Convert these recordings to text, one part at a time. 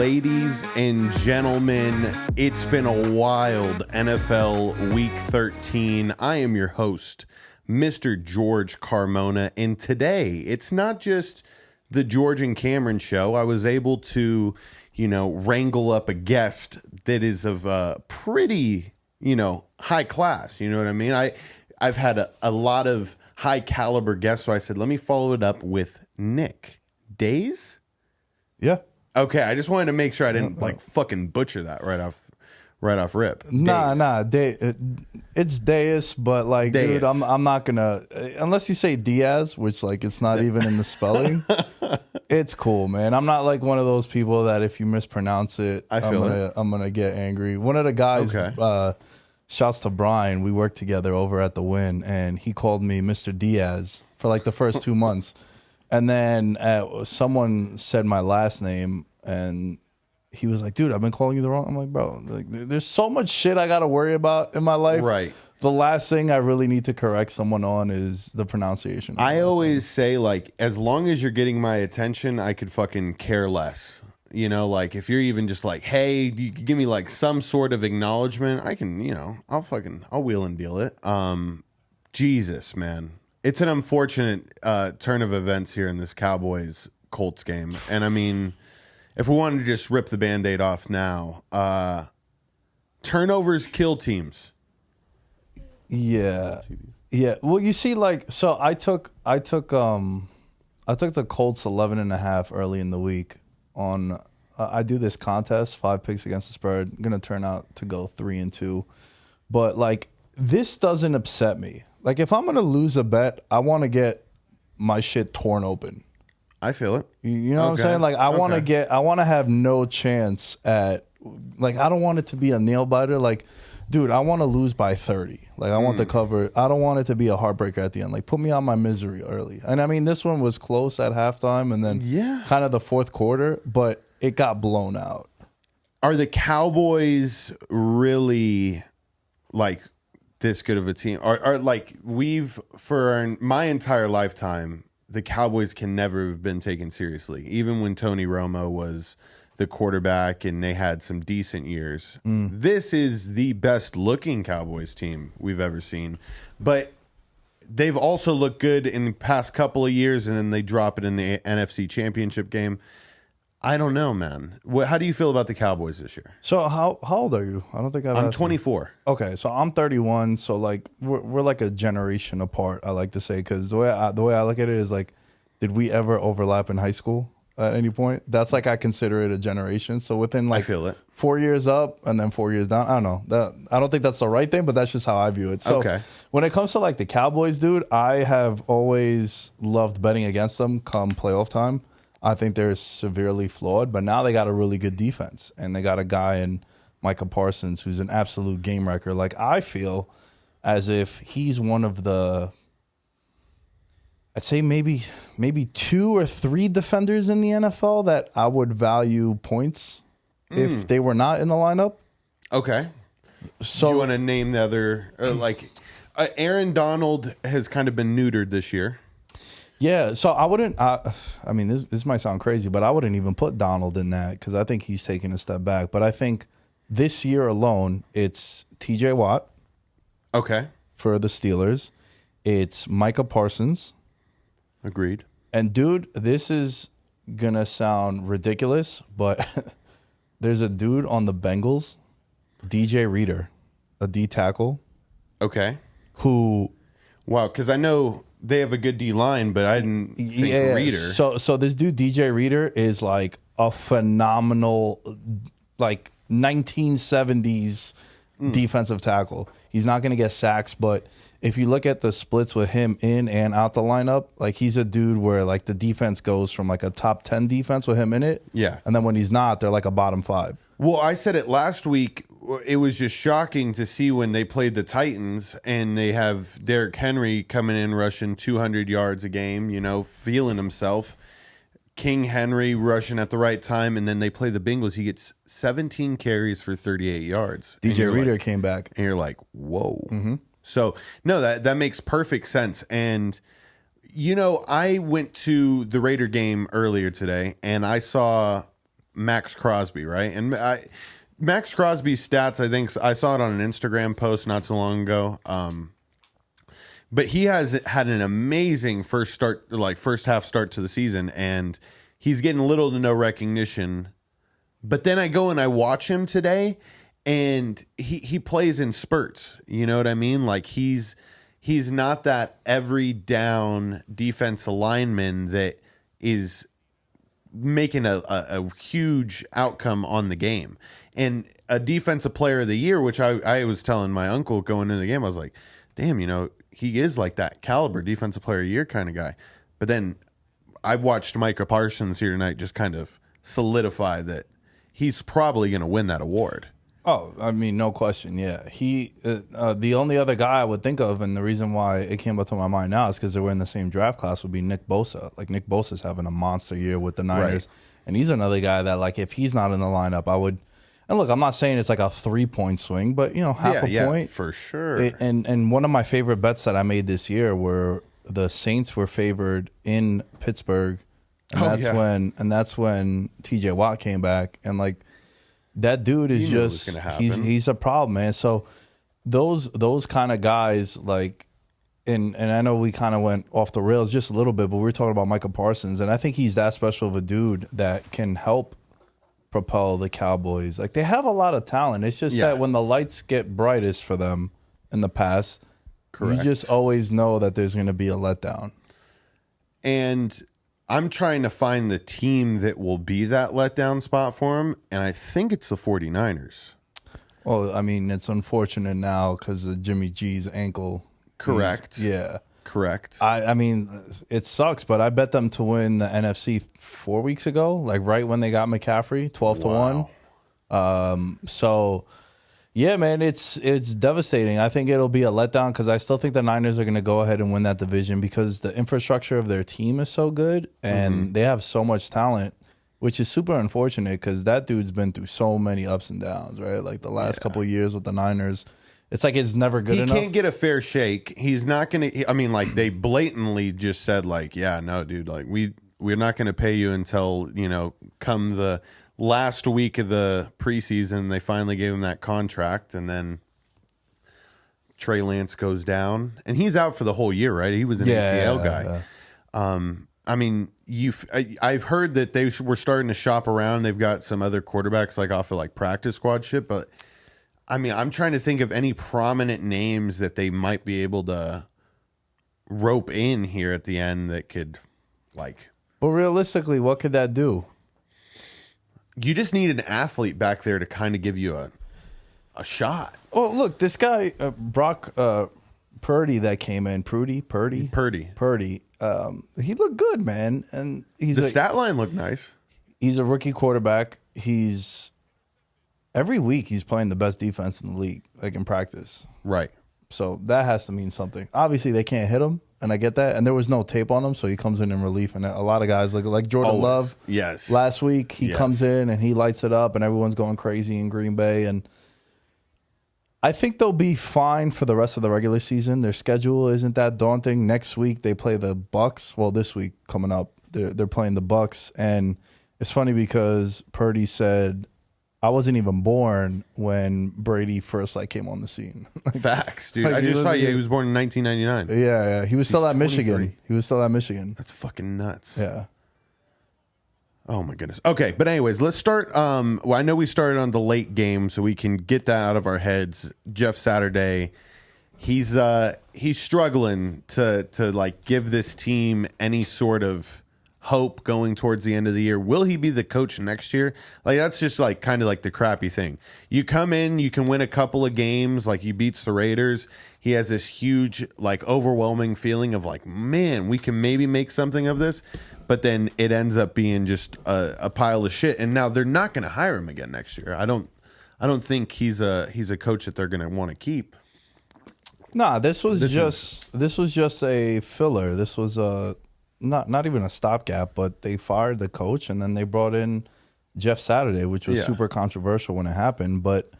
Ladies and gentlemen, it's been a wild NFL Week 13. I am your host, Mr. George Carmona, and today it's not just the George and Cameron show. I was able to, wrangle up a guest that is of pretty, high class. You know what I mean? I've had a lot of high caliber guests, so I said, let me follow it up with Nick Days. Yeah. Okay, I just wanted to make sure I didn't fucking butcher that right off rip. It's Deus, but Deus. Dude, I'm not gonna unless you say Diaz, which it's not even in the spelling. It's cool, man. I'm not one of those people that if you mispronounce it, I'm gonna get angry. One of the guys, shouts to Brian. We worked together over at the Win, and he called me Mr. Diaz for the first 2 months. And then someone said my last name, and he was like, dude, I've been calling you the wrong. I'm like, bro, there's so much shit I got to worry about in my life. Right. The last thing I really need to correct someone on is the pronunciation. I always say, as long as you're getting my attention, I could fucking care less. If you're even just hey, you give me some sort of acknowledgement, I can, I'll wheel and deal it. Jesus, man. It's an unfortunate turn of events here in this Cowboys-Colts game. And, I mean, if we wanted to just rip the Band-Aid off now, turnovers kill teams. Yeah. Yeah. Well, you see, so I took the Colts 11.5 early in the week on I do this contest, 5 picks against the spread. I'm going to turn out to go 3-2. But, this doesn't upset me. If I'm going to lose a bet, I want to get my shit torn open. I feel it. You know what I'm saying? I want to have no chance at, I don't want it to be a nail biter. Dude, I want to lose by 30. I want the cover. I don't want it to be a heartbreaker at the end. Put me on my misery early. And I mean, this one was close at halftime and then kind of the fourth quarter, but it got blown out. Are the Cowboys really this good of a team? Or for my entire lifetime, the Cowboys can never have been taken seriously. Even when Tony Romo was the quarterback and they had some decent years. This is the best looking Cowboys team we've ever seen. But they've also looked good in the past couple of years, and then they drop it in the NFC Championship game. I don't know, man. How do you feel about the Cowboys this year? So how old are you? I don't think I'm 24. You. Okay, so I'm 31. So we're a generation apart. I like to say, because the way I look at it is did we ever overlap in high school at any point? That's I consider it a generation. So within I feel it. 4 years up and then 4 years down. I don't know. I don't think that's the right thing, but that's just how I view it. So when it comes to the Cowboys, dude, I have always loved betting against them come playoff time. I think they're severely flawed, but now they got a really good defense, and they got a guy in Micah Parsons who's an absolute game wrecker. I feel as if he's one of the, I'd say maybe 2 or 3 defenders in the NFL that I would value points if they were not in the lineup. Okay. So you want to name the other, Aaron Donald has kind of been neutered this year. Yeah, so I wouldn't. I mean, this might sound crazy, but I wouldn't even put Donald in that because I think he's taking a step back. But I think this year alone, it's T.J. Watt. Okay. For the Steelers, it's Micah Parsons. Agreed. And dude, this is gonna sound ridiculous, but there's a dude on the Bengals, DJ Reader, a D tackle. Okay. Who? Wow, because I know they have a good D line, but I didn't think Reader. So this dude DJ Reader is a phenomenal 1970s defensive tackle. He's not going to get sacks, but if you look at the splits with him in and out the lineup, he's a dude where the defense goes from a top 10 defense with him in it. Yeah. And then when he's not, they're a bottom 5. Well, I said it last week. It was just shocking to see when they played the Titans and they have Derrick Henry coming in rushing 200 yards a game, feeling himself. King Henry rushing at the right time, and then they play the Bengals. He gets 17 carries for 38 yards. DJ Reader came back. And you're like, whoa. Mm-hmm. So, no, that makes perfect sense. And, I went to the Raider game earlier today, and I saw Max Crosby, right? And Max Crosby's stats, I think I saw it on an Instagram post not so long ago. But he has had an amazing first half start to the season, and he's getting little to no recognition. But then I go and I watch him today, and he plays in spurts. You know what I mean? Like he's not that every down defensive lineman that is making a huge outcome on the game. And a defensive player of the year, which I was telling my uncle going into the game, I was like, damn, he is like that caliber defensive player of the year kind of guy. But then I watched Micah Parsons here tonight just kind of solidify that he's probably going to win that award. Oh, I mean, no question. Yeah. He, the only other guy I would think of, and the reason why it came up to my mind now is because they were in the same draft class, would be Nick Bosa. Like, Nick Bosa's having a monster year with the Niners. Right. And he's another guy that, like, if he's not in the lineup, I would. And look, I'm not saying it's like a 3-point swing, but, half a point. For sure. And one of my favorite bets that I made this year were the Saints were favored in Pittsburgh. And that's when TJ Watt came back. And, like, that dude is just he's a problem, man. So those kind of guys, like, and I know we kind of went off the rails just a little bit, but we were talking about Micah Parsons, and I think he's that special of a dude that can help propel the Cowboys. Like, they have a lot of talent. It's just that when the lights get brightest for them in the past, you just always know that there's going to be a letdown. And I'm trying to find the team that will be that letdown spot for him, and I think it's the 49ers. Well, I mean, it's unfortunate now because of Jimmy G's ankle. Correct. Yeah. Correct. I mean, it sucks, but I bet them to win the NFC 4 weeks ago, like right when they got McCaffrey, 12-1. So, yeah, man, it's devastating. I think it'll be a letdown because I still think the Niners are going to go ahead and win that division because the infrastructure of their team is so good and they have so much talent, which is super unfortunate because that dude's been through so many ups and downs, right? Like the last couple of years with the Niners. It's like it's never good enough. He can't get a fair shake. He's not going to. I mean, like, they blatantly just said, like, yeah, no, dude, like, we're not going to pay you until, come the last week of the preseason. They finally gave him that contract, and then Trey Lance goes down, and he's out for the whole year, right? He was an ACL guy. I mean, I've heard that they were starting to shop around. They've got some other quarterbacks, like, off of, like, practice squad shit, but I mean, I'm trying to think of any prominent names that they might be able to rope in here at the end that could, like. Well, realistically, what could that do? You just need an athlete back there to kind of give you a shot. Well, look, this guy, Brock Purdy that came in, Purdy. He looked good, man. And the stat line looked nice. He's a rookie quarterback. Every week he's playing the best defense in the league, like in practice. Right. So that has to mean something. Obviously, they can't hit him, and I get that. And there was no tape on him, so he comes in relief. And a lot of guys, like Jordan Love, last week, he comes in and he lights it up, and everyone's going crazy in Green Bay. And I think they'll be fine for the rest of the regular season. Their schedule isn't that daunting. Next week, they play the Bucks. Well, this week coming up, they're playing the Bucks. And it's funny because Purdy said, I wasn't even born when Brady first came on the scene. Facts, dude. I just saw he was born in 1999. Yeah. He was still at Michigan. That's fucking nuts. Yeah. Oh my goodness. Okay, but anyways, let's start. Well, I know we started on the late game, so we can get that out of our heads. Jeff Saturday, he's struggling to like give this team any sort of hope going towards the end of the year. Will he be the coach next year? Like, that's just like kind of like the crappy thing. You come in, you can win a couple of games, like he beats the Raiders. He has this huge, like, overwhelming feeling of like, man, we can maybe make something of this. But then it ends up being just a pile of shit. And now they're not going to hire him again next year. I don't think he's a coach that they're going to want to keep. Nah, this was just a filler. This was not even a stopgap, but they fired the coach and then they brought in Jeff Saturday, which was super controversial when it happened. But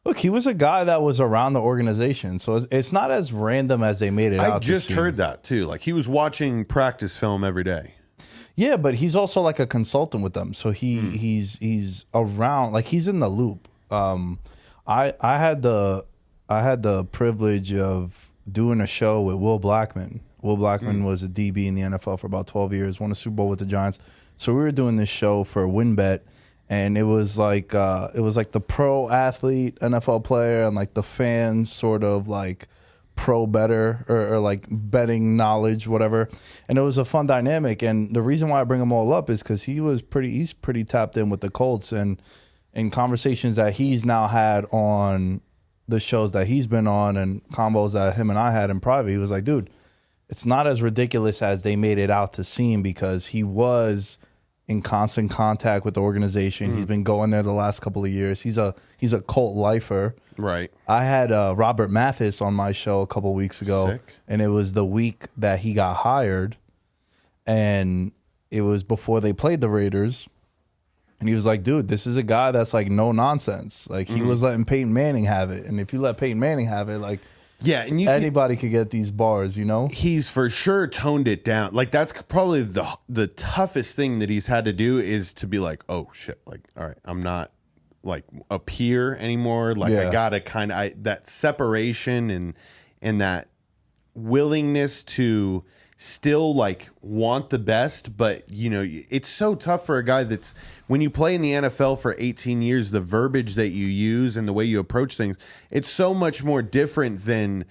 look, he was a guy that was around the organization, so it's not as random as they made it out. I just heard that too. Like, he was watching practice film every day. Yeah, but he's also like a consultant with them, so he's around, like he's in the loop. I had the privilege of doing a show with Will Blackman. Will Blackman was a DB in the NFL for about 12 years, won a Super Bowl with the Giants. So we were doing this show for WinBet, and it was like the pro athlete NFL player and like the fan sort of like pro better or like betting knowledge, whatever. And it was a fun dynamic. And the reason why I bring them all up is because he's pretty tapped in with the Colts, and in conversations that he's now had on the shows that he's been on and combos that him and I had in private, he was like, dude, it's not as ridiculous as they made it out to seem, because he was in constant contact with the organization. He's been going there the last couple of years. He's a Colt lifer. Right. I had Robert Mathis on my show a couple weeks ago. Sick. And it was the week that he got hired, and it was before they played the Raiders. And he was like, dude, this is a guy that's like no nonsense. Like he was letting Peyton Manning have it. And if you let Peyton Manning have it, like, yeah, and anybody could get these bars, you know? He's for sure toned it down. Like that's probably the toughest thing that he's had to do, is to be like, oh shit, like, all right, I'm not like a peer anymore. Like I gotta kind of that separation and that willingness to still like want the best, but you know, it's so tough for a guy that's, when you play in the NFL for 18 years, the verbiage that you use and the way you approach things, it's so much more different than,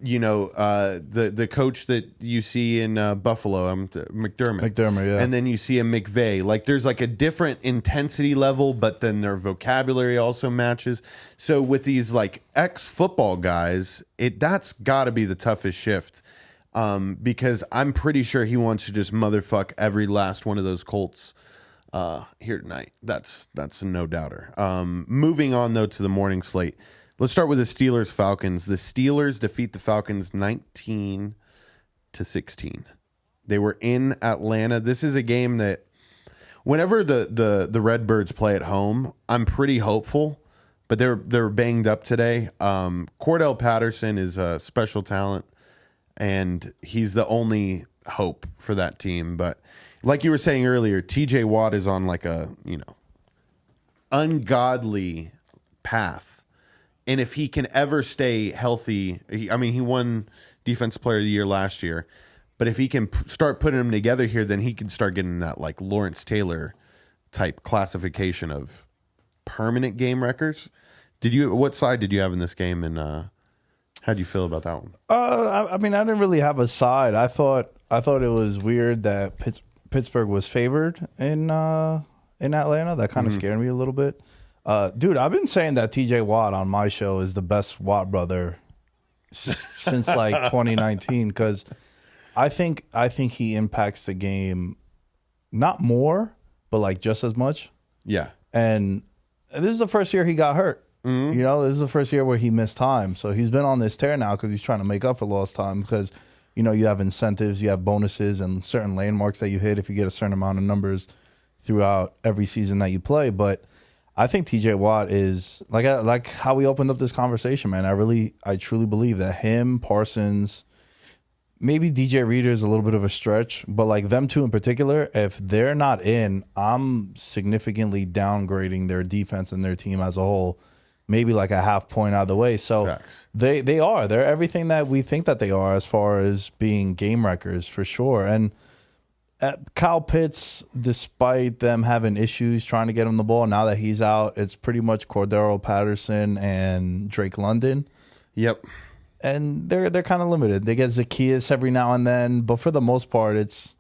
you know, the coach that you see in Buffalo, McDermott, yeah, and then you see a McVay. Like there's like a different intensity level, but then their vocabulary also matches. So with these like ex-football guys, that's got to be the toughest shift. Because I'm pretty sure he wants to just motherfuck every last one of those Colts here tonight. That's a no doubter. Moving on though to the morning slate. Let's start with the Steelers-Falcons. The Steelers defeat the Falcons 19-16. They were in Atlanta. This is a game that whenever the Redbirds play at home, I'm pretty hopeful, but they're banged up today. Cordell Patterson is a special talent, and he's the only hope for that team. But like you were saying earlier, TJ Watt is on like a, you know, ungodly path. And if he can ever stay healthy, he won Defensive Player of the Year last year. But if he can start putting them together here, then he can start getting that like Lawrence Taylor type classification of permanent game records. What side did you have in this game, and how do you feel about that one? I didn't really have a side. I thought it was weird that Pittsburgh was favored in Atlanta. That kind of scared me a little bit. Dude, I've been saying that TJ Watt on my show is the best Watt brother since like 2019, because I think he impacts the game not more, but like just as much. Yeah. And this is the first year he got hurt. Mm-hmm. You know, this is the first year where he missed time. So he's been on this tear now because he's trying to make up for lost time, because, you know, you have incentives, you have bonuses and certain landmarks that you hit if you get a certain amount of numbers throughout every season that you play. But I think TJ Watt is like how we opened up this conversation, man. I truly believe that him, Parsons, maybe DJ Reader is a little bit of a stretch, but like them two in particular, if they're not in, I'm significantly downgrading their defense and their team as a whole, maybe like a half point out of the way. So Facts. they're everything that we think that they are as far as being game wreckers for sure. And Kyle Pitts, despite them having issues trying to get him the ball, now that he's out, it's pretty much Cordero Patterson and Drake London. Yep. And they're kind of limited. They get Zacchaeus every now and then, but for the most part, it's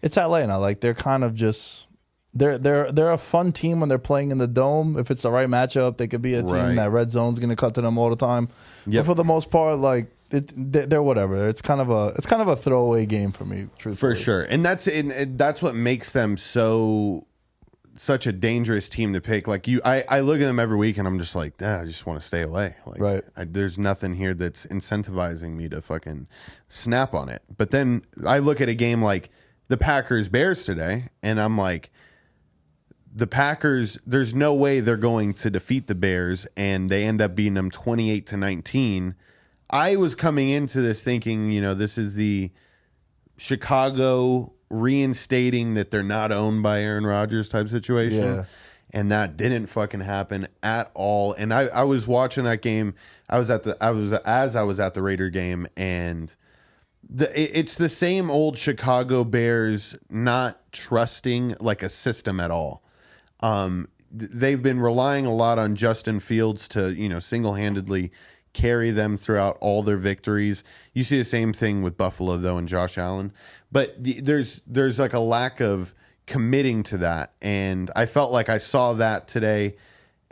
Atlanta. Like they're kind of just they're a fun team when they're playing in the dome. If it's the right matchup, they could be a team that red zone's going to cut to them all the time. Yep. But for the most part, like they're whatever. It's kind of a throwaway game for me, truthfully. For sure. And that's what makes them such a dangerous team to pick. Like I look at them every week and I'm just like, I just want to stay away. Like, right. There's nothing here that's incentivizing me to fucking snap on it. But then I look at a game like the Packers Bears today, and I'm like, the Packers, there's no way they're going to defeat the Bears, and they end up beating them 28-19. I was coming into this thinking, you know, this is the Chicago reinstating that they're not owned by Aaron Rodgers type situation. Yeah. And that didn't fucking happen at all. And I was watching that game. I was at the Raider game, and it's the same old Chicago Bears not trusting like a system at all. They've been relying a lot on Justin Fields to, single-handedly carry them throughout all their victories. You see the same thing with Buffalo though and Josh Allen, but there's like a lack of committing to that, and I felt like I saw that today.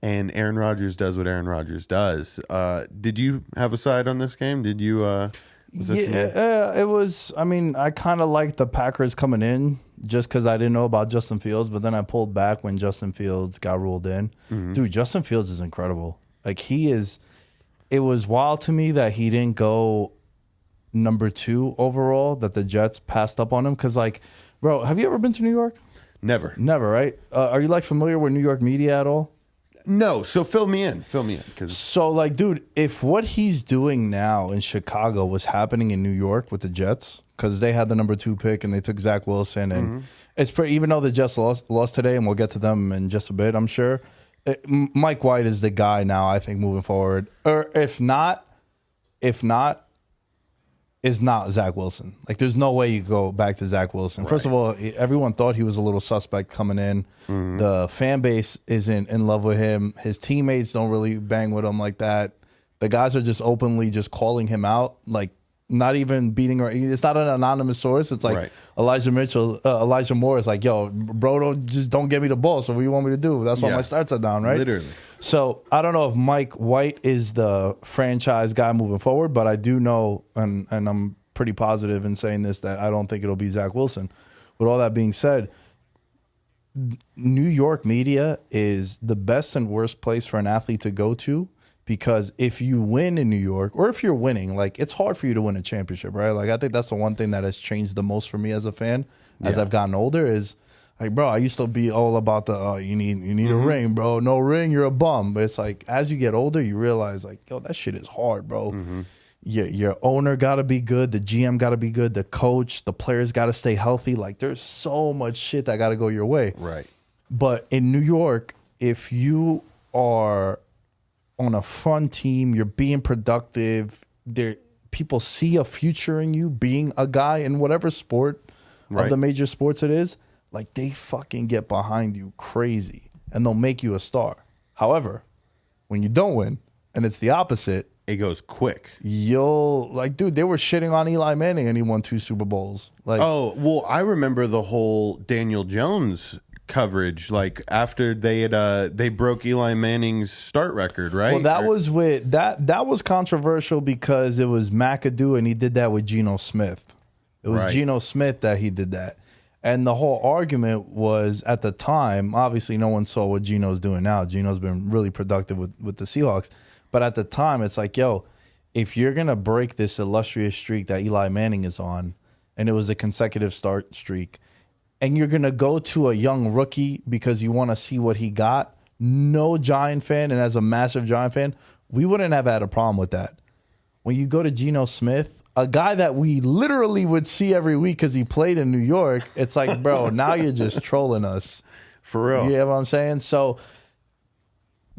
And Aaron Rodgers does what Aaron Rodgers does. Did you have a side on this game? Did you? It was. I mean, I kind of liked the Packers coming in just because I didn't know about Justin Fields, but then I pulled back when Justin Fields got ruled in. Mm-hmm. Dude, Justin Fields is incredible. Like he is. It was wild to me that he didn't go number 2 overall, that the Jets passed up on him. Because, like, bro, have you ever been to New York? Never, right? Are you, like, familiar with New York media at all? No, so fill me in. So, like, dude, if what he's doing now in Chicago was happening in New York with the Jets, because they had the number 2 pick and they took Zach Wilson, and it's pretty, even though the Jets lost today, and we'll get to them in just a bit, I'm sure. Mike White is the guy now, I think, moving forward. Or if not, is not Zach Wilson. Like, there's no way you go back to Zach Wilson. Right. First of all, everyone thought he was a little suspect coming in. Mm-hmm. The fan base isn't in love with him. His teammates don't really bang with him like that. The guys are just openly just calling him out, like, not even beating her. It's not an anonymous source. It's like Elijah Moore is like, yo, bro, don't get me the ball. So what do you want me to do? That's why my starts are down, right? Literally. So I don't know if Mike White is the franchise guy moving forward, but I do know, and I'm pretty positive in saying this, that I don't think it'll be Zach Wilson. With all that being said, New York media is the best and worst place for an athlete to go to. Because if you win in New York, or if you're winning, like, it's hard for you to win a championship, right? Like, I think that's the one thing that has changed the most for me as a fan as I've gotten older is, like, bro, I used to be all about the, you need a ring, bro. No ring, you're a bum. But it's like, as you get older, you realize, like, yo, that shit is hard, bro. Mm-hmm. Your owner got to be good. The GM got to be good. The coach, the players got to stay healthy. Like, there's so much shit that got to go your way. Right. But in New York, if you are on a fun team, you're being productive, people see a future in you being a guy in whatever sport of the major sports it is, like, they fucking get behind you crazy and they'll make you a star. However, when you don't win and it's the opposite, it goes quick. Like, dude, they were shitting on Eli Manning and he won 2 Super Bowls. Like, oh, well, I remember the whole Daniel Jones coverage, like, after they broke Eli Manning's start record, right? Well, that was controversial because it was McAdoo and he did that with Geno Smith. It was Geno Smith that he did that. And the whole argument was, at the time, obviously no one saw what Geno's doing now. Geno's been really productive with the Seahawks. But at the time, it's like, yo, if you're going to break this illustrious streak that Eli Manning is on, and it was a consecutive start streak, and you're going to go to a young rookie because you want to see what he got, no Giant fan, and as a massive Giant fan, we wouldn't have had a problem with that. When you go to Geno Smith, a guy that we literally would see every week because he played in New York, it's like, bro, now you're just trolling us. For real. You know what I'm saying? So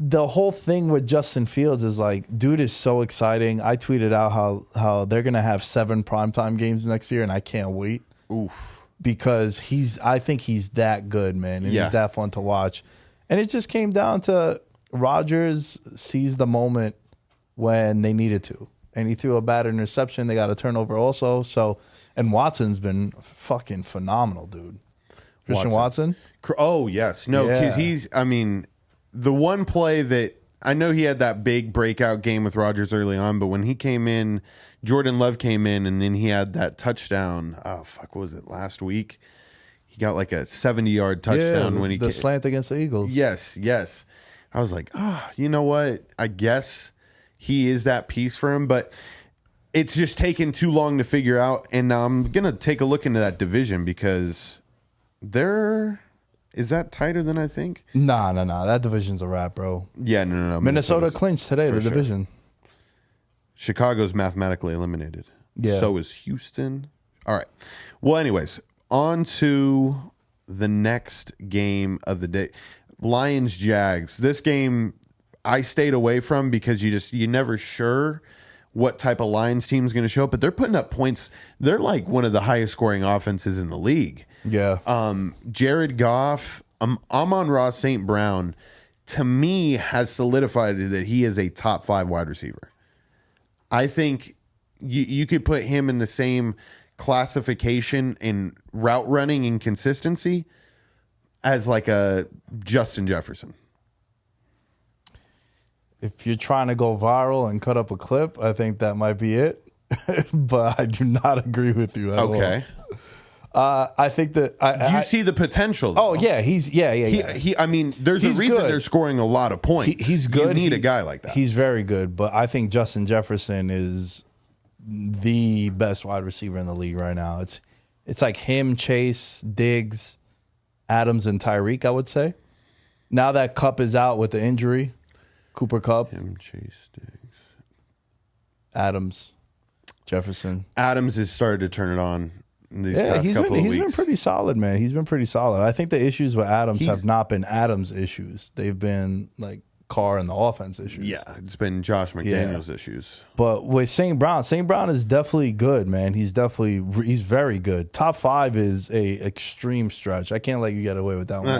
the whole thing with Justin Fields is like, dude is so exciting. I tweeted out how they're going to have 7 primetime games next year, and I can't wait. Oof. Because I think he's that good, man, and he's that fun to watch. And it just came down to Rodgers seized the moment when they needed to, and he threw a bad interception. They got a turnover also. So, and Watson's been fucking phenomenal, dude. Christian Watson. Oh yes, no, because he's. I mean, the one play that I know he had that big breakout game with Rodgers early on, but when he came in, Jordan Love came in, and then he had that touchdown. Oh, fuck, what was it, last week? He got like a 70-yard touchdown when he the slant against the Eagles. Yes. I was like, you know what? I guess he is that piece for him, but it's just taken too long to figure out. And I'm going to take a look into that division because is that tighter than I think? Nah. That division's a wrap, bro. Yeah, no. Minnesota clinched today, the division. Chicago's mathematically eliminated. Yeah. So is Houston. All right. Well, anyways, on to the next game of the day. Lions Jags. This game I stayed away from because you never sure what type of Lions team is going to show up, but they're putting up points. They're like one of the highest scoring offenses in the league. Yeah. Jared Goff, Amon-Ra St. Brown, to me, has solidified that he is a top 5 wide receiver. I think you could put him in the same classification in route running and consistency as like a Justin Jefferson. If you're trying to go viral and cut up a clip, I think that might be it. But I do not agree with you at all. Okay. I think that you see the potential. Though. Oh yeah, yeah. I mean, there's a reason they're scoring a lot of points. He's good. You need a guy like that. He's very good, but I think Justin Jefferson is the best wide receiver in the league right now. It's like him, Chase, Diggs, Adams, and Tyreek. I would say. Now that Kupp is out with the injury, Cooper Kupp, him, Chase, Diggs, Adams, Jefferson. Adams has started to turn it on. These past couple of weeks. He's been pretty solid, man. He's been pretty solid. I think the issues with Adams have not been Adams' issues. They've been like Carr and the offense issues. Yeah, it's been Josh McDaniels' issues. But with St. Brown is definitely good, man. He's very good. Top 5 is a extreme stretch. I can't let you get away with that one.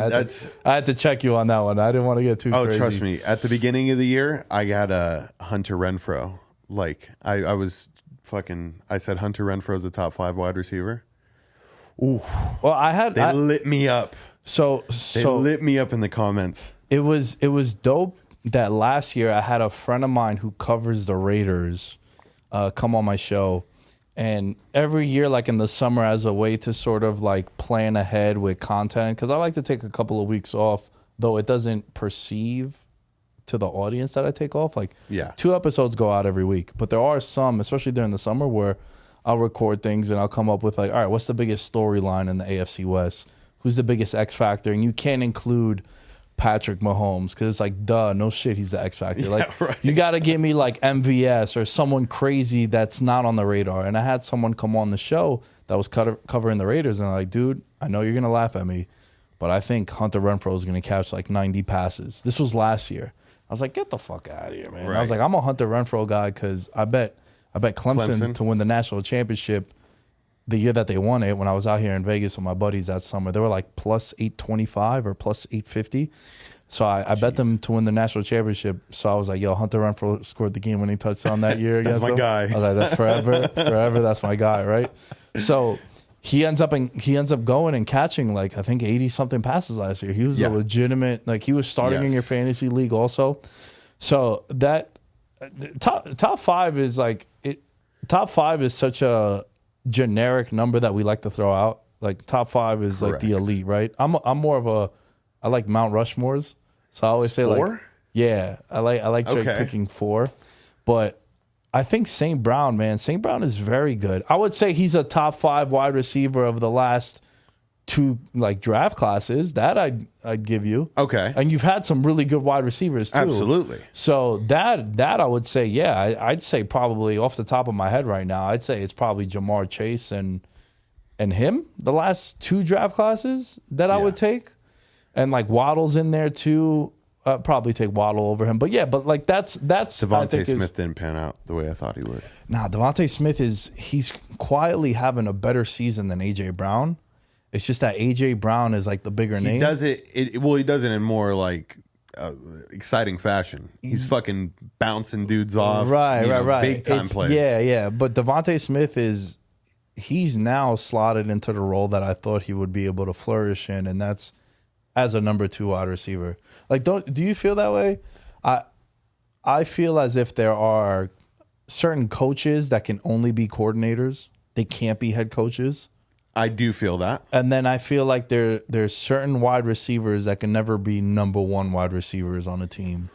I had to check you on that one. I didn't want to get too crazy. Oh, trust me. At the beginning of the year, I got a Hunter Renfrow. Like I said Hunter Renfro's a top 5 wide receiver. Ooh. Well, they lit me up. They lit me up in the comments. It was dope that last year I had a friend of mine who covers the Raiders come on my show. And every year, like in the summer, as a way to sort of like plan ahead with content, because I like to take a couple of weeks off, though it doesn't perceive to the audience that I take off. Like 2 episodes go out every week, but there are some, especially during the summer, where I'll record things and I'll come up with like, all right, what's the biggest storyline in the AFC West? Who's the biggest X factor? And you can't include Patrick Mahomes because it's like, duh, no shit, he's the X factor. Like, right. You got to give me like MVS or someone crazy that's not on the radar. And I had someone come on the show that was covering the Raiders, and I'm like, dude, I know you're gonna laugh at me, but I think Hunter Renfrow is gonna catch like 90 passes. This was last year. I was like, get the fuck out of here, man. Right. I was like, I'm a Hunter Renfrow guy because I bet Clemson to win the national championship the year that they won it. When I was out here in Vegas with my buddies that summer, they were like plus 825 or plus 850. So I bet them to win the national championship. So I was like, yo, Hunter Renfrow scored the game-winning touchdown that year. That's my guy. I was like, that's forever. That's my guy, right? So he ends up going and catching like I think 80 something passes last year. He was a legitimate, like he was starting in your fantasy league also. So that top 5 is like top 5 is such a generic number that we like to throw out. Like top 5 is like the elite, right? I'm more of I like Mount Rushmores. So I always say 4? Like, yeah, I like picking 4, but I think St. Brown, man, St. Brown is very good. I would say he's a top 5 wide receiver of the last 2 like draft classes. That I'd give you. Okay, and you've had some really good wide receivers too. Absolutely. So that I would say, yeah, I'd say probably off the top of my head right now, I'd say it's probably Jamar Chase and him. The last 2 draft classes that I would take. And like Waddle's in there too. Probably take Waddle over him. But yeah, but like that's Devontae Smith didn't pan out the way I thought he would. Nah, Devontae Smith he's quietly having a better season than AJ Brown. It's just that AJ Brown is like the bigger name. He does it in more like exciting fashion. He's fucking bouncing dudes off. Right. Big time plays. Yeah. But Devontae Smith he's now slotted into the role that I thought he would be able to flourish in, and that's as a number 2 wide receiver. Like, do you feel that way? I feel as if there are certain coaches that can only be coordinators. They can't be head coaches. I do feel that. And then I feel like there's certain wide receivers that can never be number 1 wide receivers on a team.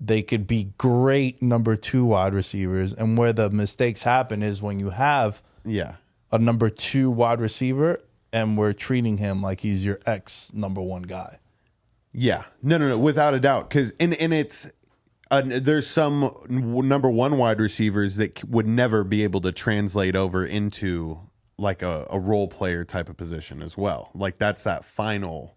They could be great number 2 wide receivers. And where the mistakes happen is when you have a number 2 wide receiver and we're treating him like he's your ex number 1 guy. Yeah. No, without a doubt. Because it's there's some number 1 wide receivers that would never be able to translate over into like a role player type of position as well. Like that's that final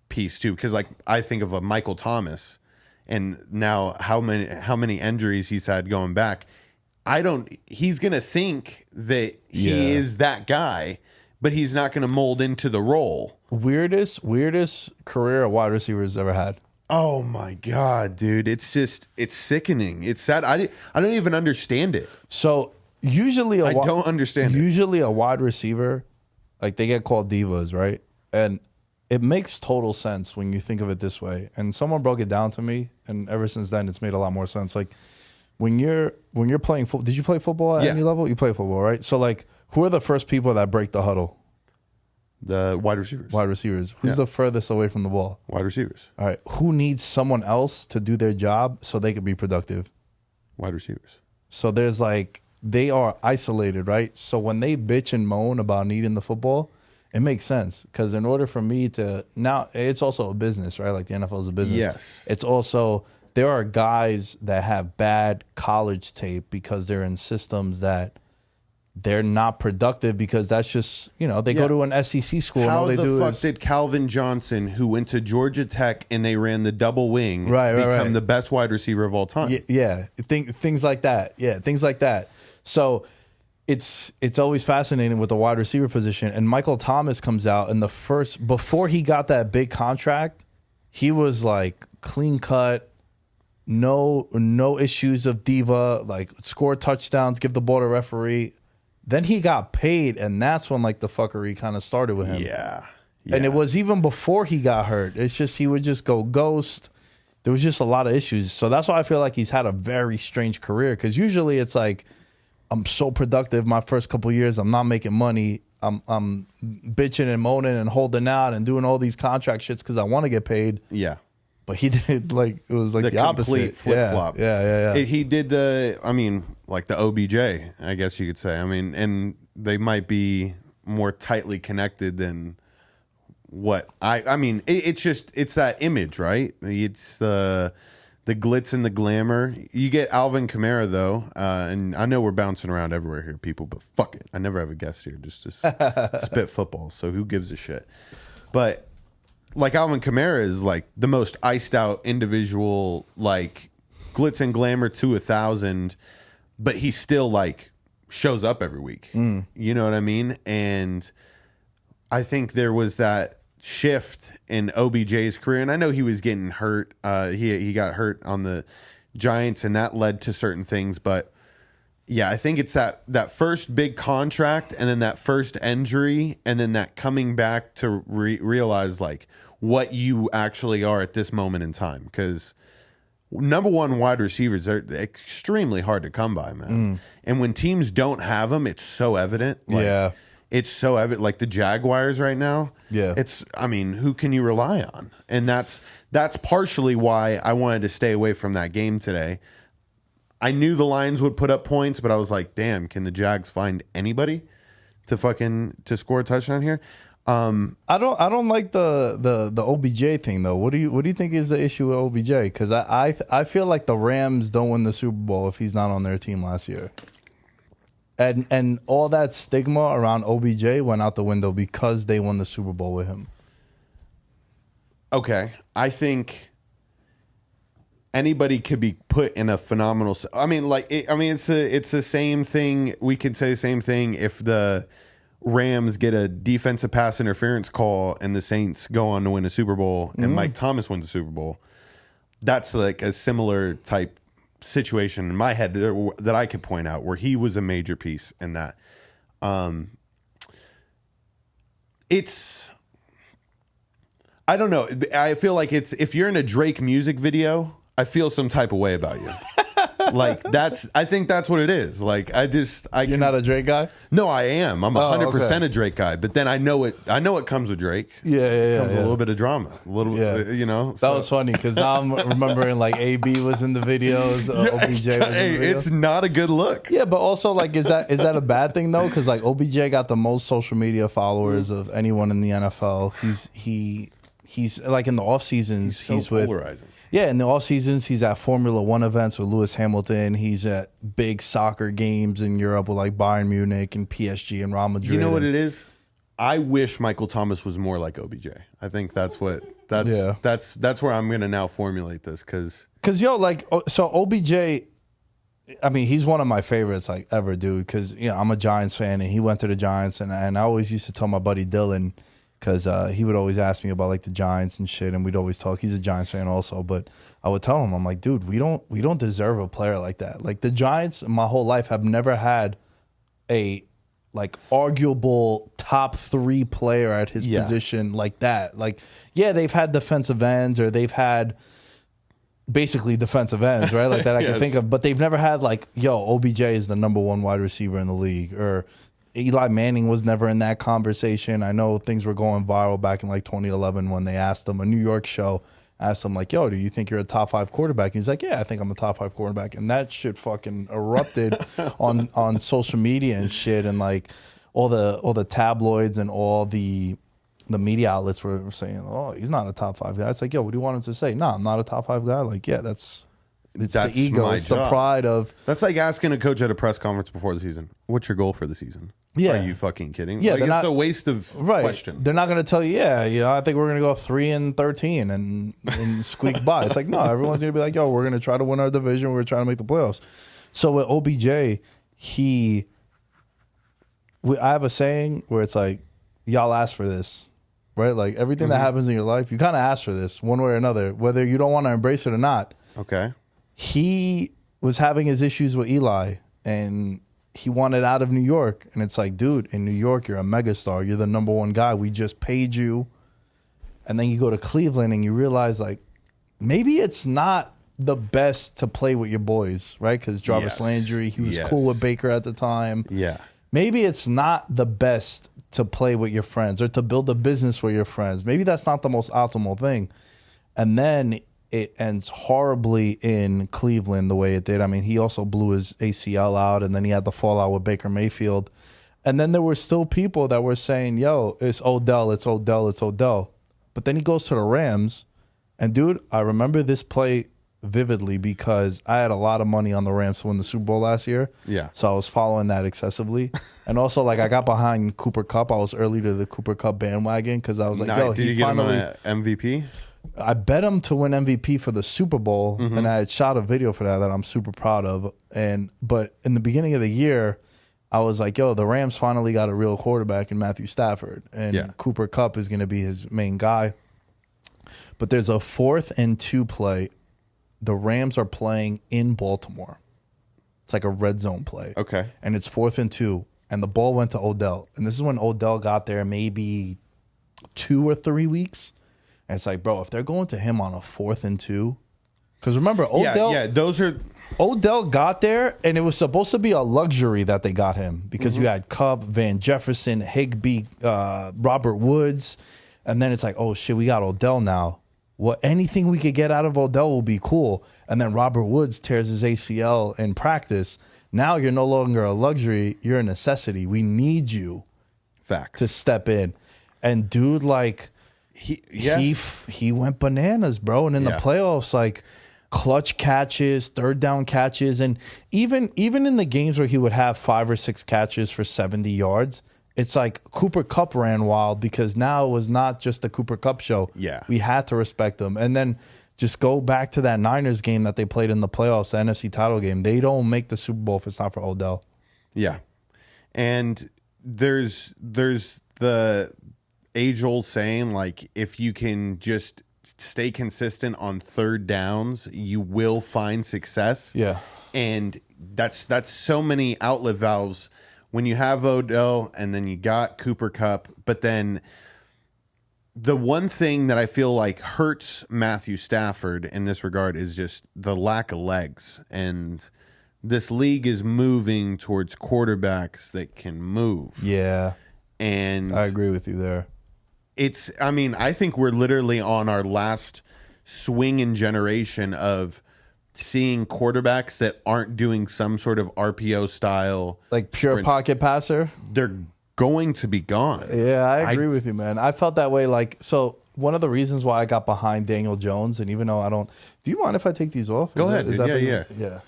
piece too. Because like I think of a Michael Thomas, and now how many injuries he's had going back. He's gonna think that he is that guy, but he's not gonna mold into the role. Weirdest career a wide receiver's ever had. Oh my God, dude. It's sickening. It's sad. I don't even understand it. So usually I don't understand it. Usually a wide receiver, like they get called divas, right? And it makes total sense when you think of it this way. And someone broke it down to me, and ever since then it's made a lot more sense. Like when you're playing football, did you play football at any level? You play football, right? So like who are the first people that break the huddle? The wide receivers. Wide receivers. Who's the furthest away from the ball? Wide receivers. All right. Who needs someone else to do their job so they can be productive? Wide receivers. So there's like, they are isolated, right? So when they bitch and moan about needing the football, it makes sense. Because in order for me to, now it's also a business, right? Like the NFL is a business. Yes. It's also, there are guys that have bad college tape because they're in systems that they're not productive because that's just, they go to an SEC school and all they do is... How the fuck did Calvin Johnson, who went to Georgia Tech and they ran the double wing, become the best wide receiver of all time? Yeah. Things like that. Yeah, things like that. So it's always fascinating with the wide receiver position. And Michael Thomas comes out and before he got that big contract, he was like clean cut, no issues of diva, like score touchdowns, give the ball to referee. Then he got paid, and that's when like the fuckery kind of started with him. Yeah. And it was even before he got hurt. It's just he would just go ghost. There was just a lot of issues. So that's why I feel like he's had a very strange career, because usually it's like, I'm so productive my first couple of years. I'm not making money. I'm bitching and moaning and holding out and doing all these contract shits because I want to get paid. Yeah. But he did it was like the opposite. Complete flip flop. Yeah. He did like the OBJ, I guess you could say. I mean, and they might be more tightly connected than what it's that image, right? It's the glitz and the glamour. You get Alvin Kamara though, and I know we're bouncing around everywhere here, people, but fuck it. I never have a guest here just to spit football, so who gives a shit? But like Alvin Kamara is like the most iced out individual, like glitz and glamour to 1,000, but he still like shows up every week. You know what I mean? And I think there was that shift in OBJ's career, and I know he was getting hurt. He got hurt on the Giants, and that led to certain things. But yeah, I think it's that first big contract, and then that first injury, and then that coming back to realize like what you actually are at this moment in time. Because number one wide receivers are extremely hard to come by, man. And when teams don't have them, it's so evident. Like, it's so evident. Like the Jaguars right now. Yeah. Who can you rely on? And that's partially why I wanted to stay away from that game today. I knew the Lions would put up points, but I was like, damn, can the Jags find anybody to score a touchdown here? I don't like the OBJ thing though. What do you think is the issue with OBJ? Because I feel like the Rams don't win the Super Bowl if he's not on their team last year. And all that stigma around OBJ went out the window because they won the Super Bowl with him. Okay, I think anybody could be put in a phenomenal. It's the same thing. We could say the same thing if the Rams get a defensive pass interference call and the Saints go on to win a Super Bowl and Mike Thomas wins the Super Bowl. That's like a similar type situation in my head that I could point out where he was a major piece in that. I don't know. I feel like if you're in a Drake music video, I feel some type of way about you. I think that's what it is. You're not a Drake guy? No, I am. I'm 100% a Drake guy. But then I know it comes with Drake. Yeah. Comes with a little bit of drama. That was funny because now I'm remembering like AB was in the videos. OBJ was in the videos. It's not a good look. Yeah, but also like, is that a bad thing though? Because like OBJ got the most social media followers of anyone in the NFL. He's like in the off seasons. He's so polarizing. Yeah, in the off seasons, he's at Formula One events with Lewis Hamilton. He's at big soccer games in Europe with like Bayern Munich and PSG and Real Madrid. You know what it is? I wish Michael Thomas was more like OBJ. I think that's where I'm gonna now formulate this because so OBJ, I mean, he's one of my favorites like ever, dude. Because I'm a Giants fan and he went to the Giants, and I always used to tell my buddy Dylan because he would always ask me about like the Giants and shit, and we'd always talk. He's a Giants fan also, but I would tell him, I'm like, dude, we don't deserve a player like that. Like the Giants, my whole life have never had a like arguable top 3 player at his position like that. Like, yeah, they've had defensive ends or they've had basically defensive ends, right? Like that I can think of, but they've never had like, OBJ is the number 1 wide receiver in the league, or Eli Manning was never in that conversation. I know things were going viral back in like 2011 when they asked him, a New York show asked him like, do you think you're a top 5 quarterback? And he's like, yeah, I think I'm a top 5 quarterback. And that shit fucking erupted on social media and shit. And like all the tabloids and all the media outlets were saying, oh, he's not a top 5 guy. It's like, what do you want him to say? No, I'm not a top 5 guy. Like, that's the ego. It's the pride of. That's like asking a coach at a press conference before the season, what's your goal for the season? Yeah. Are you fucking kidding? Yeah, it's a waste of question. They're not going to tell you, I think we're going to go 3-13 and squeak by. It's like, no, everyone's going to be like, we're going to try to win our division. We're trying to make the playoffs. So with OBJ, I have a saying where it's like, y'all ask for this, right? Like everything that happens in your life, you kind of ask for this one way or another, whether you don't want to embrace it or not. Okay. He was having his issues with Eli, and he wanted out of New York. And it's like, dude, in New York, you're a megastar. You're the number 1 guy. We just paid you. And then you go to Cleveland and you realize, like, maybe it's not the best to play with your boys, right? Because Jarvis Landry, he was cool with Baker at the time. Yeah. Maybe it's not the best to play with your friends or to build a business with your friends. Maybe that's not the most optimal thing. And then it ends horribly in Cleveland the way it did. I mean, he also blew his ACL out, and then he had the fallout with Baker Mayfield. And then there were still people that were saying, it's Odell, it's Odell, it's Odell. But then he goes to the Rams, and dude, I remember this play vividly because I had a lot of money on the Rams to win the Super Bowl last year. Yeah. So I was following that excessively. And also, like, I got behind Cooper Kupp. I was early to the Cooper Kupp bandwagon because I was like, did you get him an MVP? I bet him to win MVP for the Super Bowl, and I had shot a video for that I'm super proud of. But in the beginning of the year, I was like, the Rams finally got a real quarterback in Matthew Stafford, and Cooper Kupp is going to be his main guy. But there's a 4th and 2 play. The Rams are playing in Baltimore. It's like a red zone play. Okay. And it's 4th and 2, and the ball went to Odell. And this is when Odell got there maybe 2 or 3 weeks. And it's like, bro, if they're going to him on a 4th and 2, because remember, Odell got there, and it was supposed to be a luxury that they got him because you had Kupp, Van Jefferson, Higbee, Robert Woods, and then it's like, oh shit, we got Odell now. Well, anything we could get out of Odell will be cool. And then Robert Woods tears his ACL in practice. Now you're no longer a luxury; you're a necessity. We need you, to step in. And dude, like. He went bananas, bro. And in the playoffs, like clutch catches, 3rd down catches, and even in the games where he would have 5 or 6 catches for 70 yards, it's like Cooper Kupp ran wild because now it was not just the Cooper Kupp show. Yeah. We had to respect him. And then just go back to that Niners game that they played in the playoffs, the NFC title game. They don't make the Super Bowl if it's not for Odell. Yeah. And there's the age-old saying, like, if you can just stay consistent on 3rd downs, you will find success. Yeah. And that's so many outlet valves when you have Odell and then you got Cooper Kupp. But then the one thing that I feel like hurts Matthew Stafford in this regard is just the lack of legs. And this league is moving towards quarterbacks that can move. Yeah. And I agree with you there. I think we're literally on our last swinging generation of seeing quarterbacks that aren't doing some sort of RPO style. Like pure sprint. Pocket passer? They're going to be gone. Yeah, I agree with you, man. I felt that way. Like, so one of the reasons why I got behind Daniel Jones, and even though I don't, do you mind if I take these off? Go ahead. Yeah.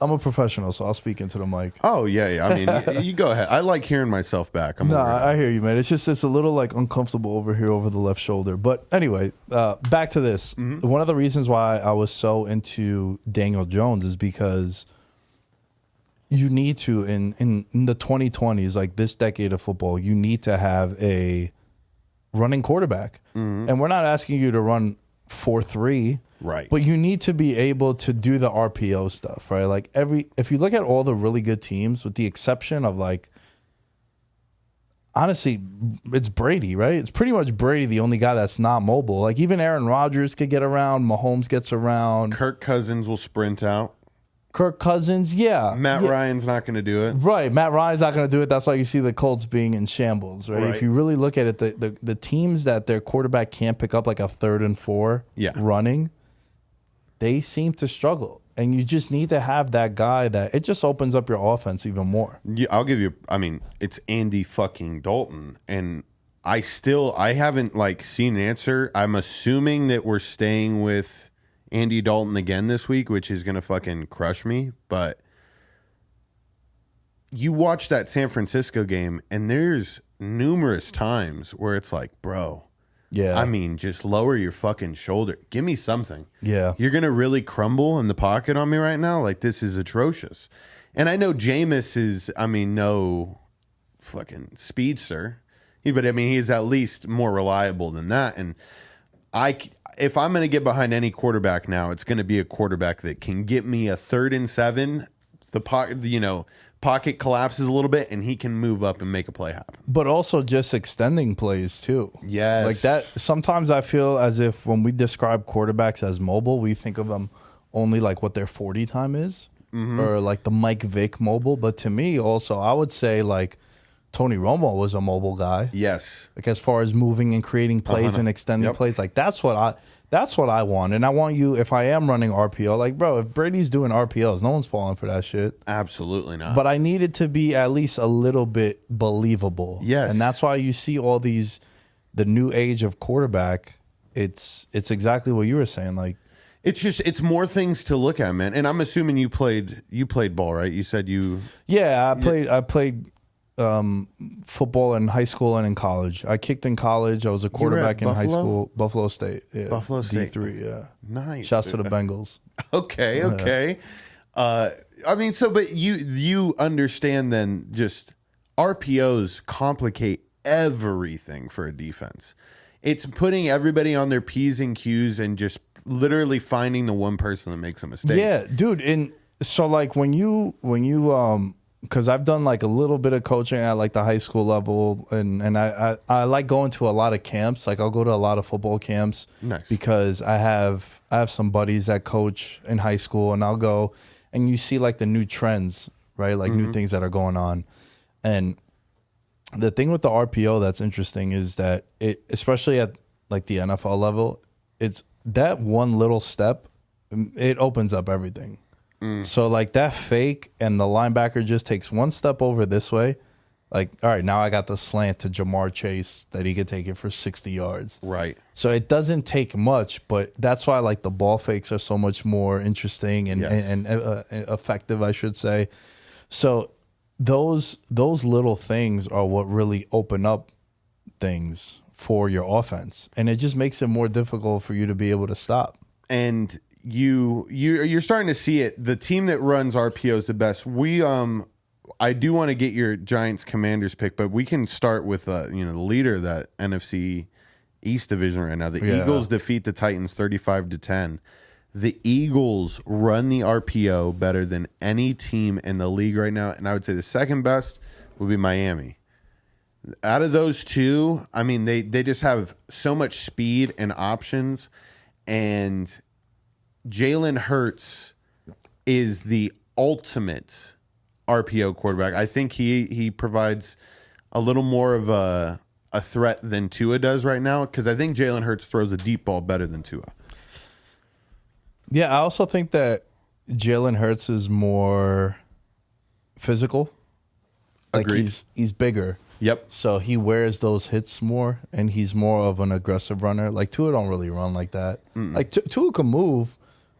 I'm a professional, so I'll speak into the mic. Oh yeah. I mean, you go ahead. I like hearing myself back. I hear you, man. It's just, it's a little like uncomfortable over here over the left shoulder. But anyway, back to this. Mm-hmm. One of the reasons why I was so into Daniel Jones is because you need to, in the 2020s, like this decade of football, you need to have a running quarterback. Mm-hmm. And we're not asking you to run 4-3. Right. But you need to be able to do the RPO stuff, right? Like if you look at all the really good teams, with the exception of like, honestly, it's Brady, right? It's pretty much Brady, the only guy that's not mobile. Like even Aaron Rodgers could get around, Mahomes gets around. Kirk Cousins will sprint out. Kirk Cousins, yeah. Matt Ryan's not going to do it. Right. Matt Ryan's not going to do it. That's why you see the Colts being in shambles, right? If you really look at it, the teams that their quarterback can't pick up like a 3rd and 4 running, they seem to struggle. And you just need to have that guy that it just opens up your offense even more. Yeah, I'll give you, I mean, it's Andy fucking Dalton. And I haven't like seen an answer. I'm assuming that we're staying with Andy Dalton again this week, which is going to fucking crush me. But you watch that San Francisco game, and there's numerous times where it's like, bro, I mean, just lower your fucking shoulder. Give me something. Yeah. You're going to really crumble in the pocket on me right now? Like, this is atrocious. And I know Jameis is, I mean, no fucking speedster. But, I mean, he's at least more reliable than that. And if I'm going to get behind any quarterback now, it's going to be a quarterback that can get me a 3rd and 7. The pocket collapses a little bit, and he can move up and make a play happen. But also just extending plays too. Yes, like that. Sometimes I feel as if when we describe quarterbacks as mobile, we think of them only like what their 40 time is, or like the Mike Vick mobile. But to me, also, I would say like Tony Romo was a mobile guy. Yes. Like as far as moving and creating plays and extending plays, like that's what I want. And I want you, if I am running RPO, like bro, if Brady's doing RPOs, no one's falling for that shit. Absolutely not. But I need it to be at least a little bit believable. Yes. And that's why you see all these, the new age of quarterback. It's exactly what you were saying. Like it's more things to look at, man. And I'm assuming you played ball, right? You said you. Yeah, I played football in high school and in college. I kicked in college. I was a quarterback in high school. Buffalo State. Yeah. Buffalo State. D3, yeah. Nice. Shouts to the Bengals. Okay. I mean, so, but you understand then just RPOs complicate everything for a defense. It's putting everybody on their P's and Q's and just literally finding the one person that makes a mistake. Yeah, dude. And so like when you because I've done like a little bit of coaching at like the high school level, and I like going to a lot of camps. Like I'll go to a lot of football camps. Nice. Because I have some buddies that coach in high school, and I'll go and you see like the new trends, right? Like new things that are going on. And the thing with the RPO that's interesting is that it, especially at like the NFL level, it's that one little step, it opens up everything. So like that fake and the linebacker just takes one step over this way. Like, all right, now I got the slant to Jamar Chase that he could take it for 60 yards. Right. So it doesn't take much, but that's why like the ball fakes are so much more interesting and effective, I should say. So those little things are what really open up things for your offense, and it just makes it more difficult for you to be able to stop. And you're starting to see it. The team that runs RPOs the best. I do want to get your Giants Commanders pick, but we can start with the leader of that NFC East division right now. The Eagles defeat the Titans 35-10. The Eagles run the RPO better than any team in the league right now, and I would say the second best would be Miami. Out of those two, I mean, they just have so much speed and options, and Jalen Hurts is the ultimate RPO quarterback. I think he provides a little more of a threat than Tua does right now, because I think Jalen Hurts throws a deep ball better than Tua. Yeah, I also think that Jalen Hurts is more physical. Like Agreed. He's bigger. Yep. So he wears those hits more, and he's more of an aggressive runner. Like Tua don't really run like that. Like Tua can move,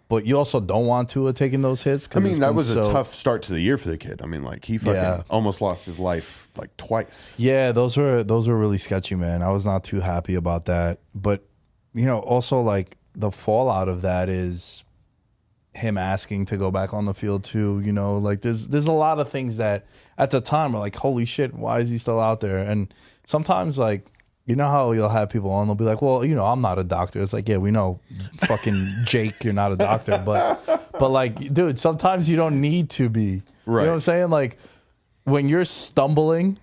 but you also don't want Tua taking those hits. I mean, that was a tough start to the year for the kid. I mean, like he fucking almost lost his life like twice. Yeah, those were really sketchy, man. I was not too happy about that. But also like the fallout of that is him asking to go back on the field too. Like there's a lot of things that at the time are like, holy shit, why is he still out there? And sometimes like, how you'll have people on, they'll be like, well, I'm not a doctor. It's like, yeah, we know, fucking Jake, you're not a doctor, but like, dude, sometimes you don't need to be. Right. You know what I'm saying? Like when you're stumbling,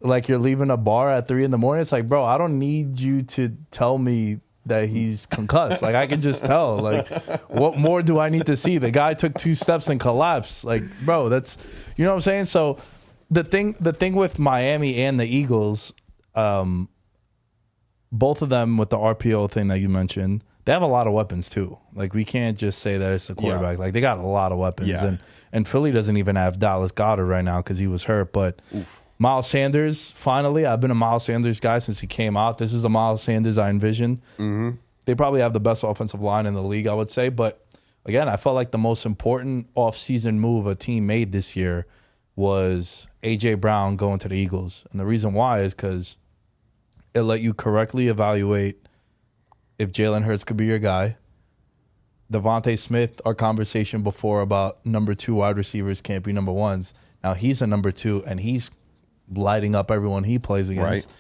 like you're leaving a bar at 3 a.m, it's like, bro, I don't need you to tell me that he's concussed. Like I can just tell. Like, what more do I need to see? The guy took 2 steps and collapsed. Like, bro, that's what I'm saying. So the thing with Miami and the Eagles, both of them with the RPO thing that you mentioned, they have a lot of weapons too. Like we can't just say that it's the quarterback. Like they got a lot of weapons, and Philly doesn't even have Dallas Goedert right now because he was hurt. But Miles Sanders, finally, I've been a Miles Sanders guy since he came out. This is the Miles Sanders I envisioned. Mm-hmm. They probably have the best offensive line in the league, I would say. But again, I felt like the most important offseason move a team made this year was A.J. Brown going to the Eagles. And the reason why is because it let you correctly evaluate if Jalen Hurts could be your guy. Devontae Smith, our conversation before about number 2 wide receivers can't be number 1s. Now he's a number 2, and he's lighting up everyone he plays against. Right.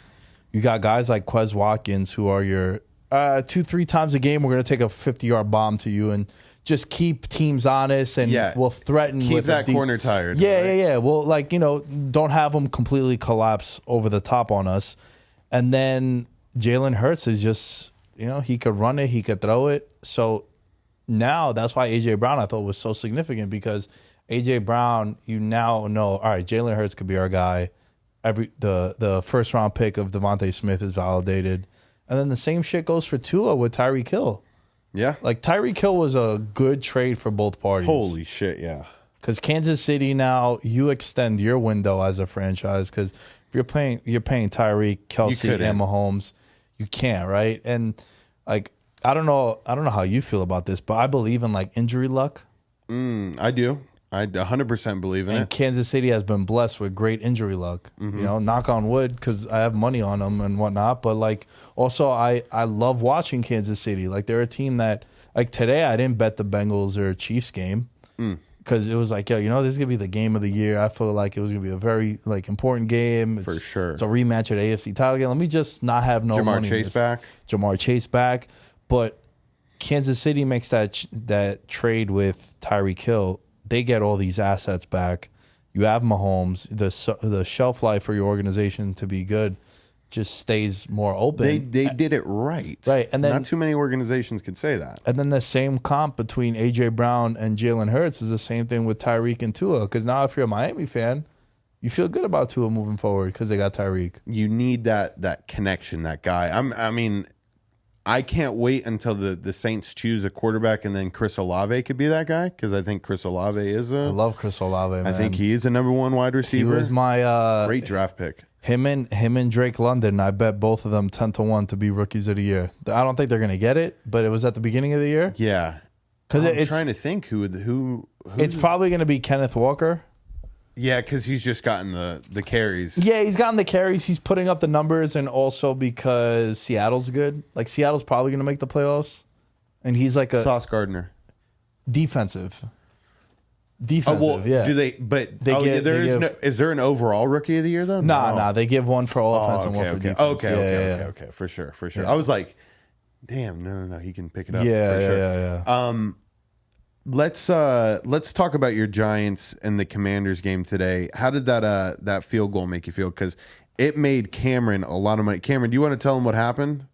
You got guys like Quez Watkins who are your 2-3 times a game, we're going to take a 50-yard bomb to you and just keep teams honest, and we'll threaten. Keep with that corner tired. Yeah. Well, like, don't have them completely collapse over the top on us. And then Jalen Hurts is just, he could run it, he could throw it. So now that's why A.J. Brown I thought was so significant, because A.J. Brown, you now know, all right, Jalen Hurts could be our guy. The first round pick of Devontae Smith is validated. And then the same shit goes for Tua with Tyreek Hill. Yeah. Like Tyreek Hill was a good trade for both parties. Holy shit, yeah. Because Kansas City now, you extend your window as a franchise, because if you're paying Tyreek, Kelsey, and Mahomes, you can't, right? And like I don't know how you feel about this, but I believe in like injury luck. I do. I 100% believe in it. And Kansas City has been blessed with great injury luck. Mm-hmm. Knock on wood, because I have money on them and whatnot. But like, also, I love watching Kansas City. Like, they're a team that, like, today I didn't bet the Bengals or Chiefs game because it was like, yo, this is gonna be the game of the year. I feel like it was gonna be a very important game. For sure. It's a rematch of the AFC title game. Let me just not have no money. Jamar Chase back. But Kansas City makes that trade with Tyreek Hill. They get all these assets back. You have Mahomes. The shelf life for your organization to be good just stays more open. They did it right. Right. And then not too many organizations could say that. And then the same comp between A.J. Brown and Jalen Hurts is the same thing with Tyreek and Tua. Because now if you're a Miami fan, you feel good about Tua moving forward because they got Tyreek. You need that connection, that guy. I can't wait until the Saints choose a quarterback and then Chris Olave could be that guy, because I think Chris Olave is I love Chris Olave, man. I think he is a number 1 wide receiver. He was my great draft pick. Him and Drake London, I bet both of them 10-1 to be rookies of the year. I don't think they're going to get it, but it was at the beginning of the year. Yeah. Because I'm trying to think who it's probably going to be Kenneth Walker. Yeah, because he's just gotten the carries. Yeah, he's gotten the carries. He's putting up the numbers, and also because Seattle's good. Like, Seattle's probably going to make the playoffs, and he's like a Sauce Gardner. Defensive. Yeah. Do they? But is there an overall rookie of the year though? Nah. They give one for offense and one for defense. Okay. For sure. Yeah. I was like, damn, no. He can pick it up. Yeah, for sure. Yeah. Let's talk about your Giants and the Commanders game today. How did that field goal make you feel? Because it made Cameron a lot of money. Cameron, do you want to tell him what happened?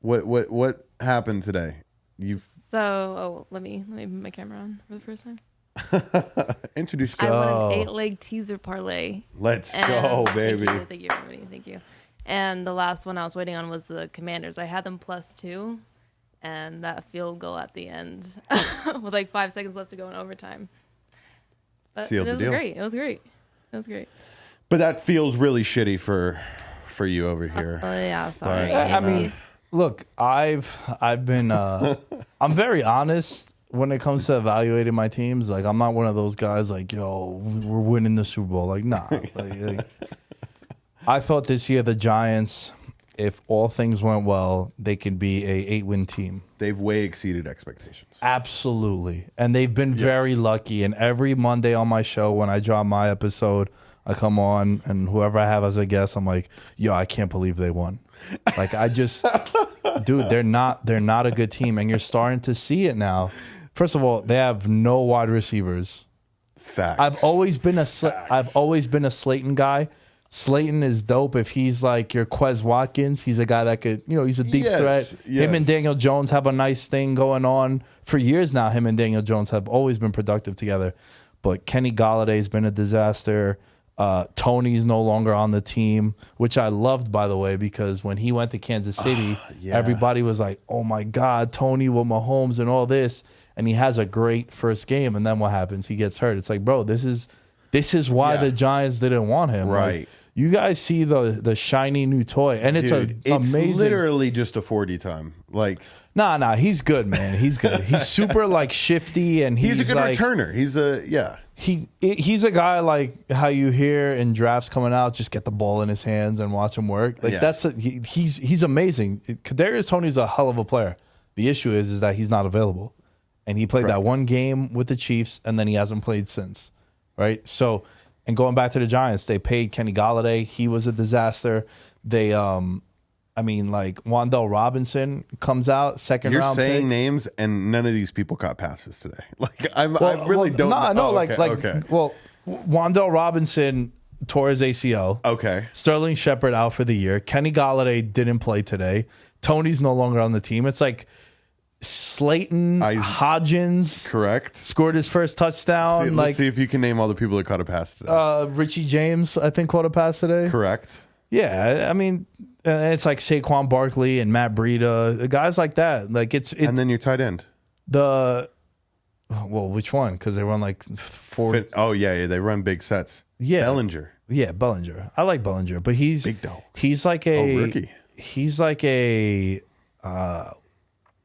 What happened today? Let me put my camera on for the first time. Introduce. I won an 8-leg teaser parlay. Let's go, baby. Thank you, everybody. Thank you. And the last one I was waiting on was the Commanders. I had them +2. And that field goal at the end with like 5 seconds left to go in overtime. But Sealed the deal. It was great. But that feels really shitty for you over here. Yeah, sorry. I mean, look, I've been I'm very honest when it comes to evaluating my teams. Like, I'm not one of those guys like, yo, we're winning the Super Bowl. Like, nah. Like, I thought this year the Giants, if all things went well, they could be a 8-win team. They've way exceeded expectations. Absolutely. And they've been very lucky. And every Monday on my show, when I drop my episode, I come on, and whoever I have as a guest, I'm like, yo, I can't believe they won. Like, I just, dude, they're not a good team. And you're starting to see it now. First of all, they have no wide receivers. Facts. I've always been a Slayton guy. Slayton is dope. If he's like your Quez Watkins, he's a guy that could, he's a deep threat. Yes. Him and Daniel Jones have a nice thing going on for years now. Him and Daniel Jones have always been productive together. But Kenny Galladay's been a disaster. Tony's no longer on the team, which I loved, by the way, because when he went to Kansas City, everybody was like, oh my God, Tony with Mahomes and all this. And he has a great first game. And then what happens? He gets hurt. It's like, bro, this is why the Giants didn't want him. Right. Like, you guys see the shiny new toy, and it's amazing. It's literally just a 40 time. Like, nah, he's good, man. He's good. He's super like shifty, and he's a good like, returner. He's a guy like how you hear in drafts coming out, just get the ball in his hands and watch him work. Like he's amazing. Kadarius Toney's a hell of a player. The issue is that he's not available, and he played that one game with the Chiefs, and then he hasn't played since. Right, so. And going back to the Giants, they paid Kenny Galladay. He was a disaster. They, Wan'Dale Robinson comes out, second round pick. You're saying names, and none of these people caught passes today. Like, I really don't know. Okay. Well, Wan'Dale Robinson tore his ACL. Okay. Sterling Shepard out for the year. Kenny Galladay didn't play today. Tony's no longer on the team. It's like Slayton, Hodgins, correct, scored his first touchdown. Let's see if you can name all the people that caught a pass today. Richie James, I think, caught a pass today. Correct. Yeah, I mean, it's like Saquon Barkley and Matt Breida, guys like that. Like it's and then your tight end. Which one? Because they run like four. They run big sets. Yeah, Bellinger. Yeah, Bellinger. I like Bellinger, but he's big dog. He's like a rookie. He's like a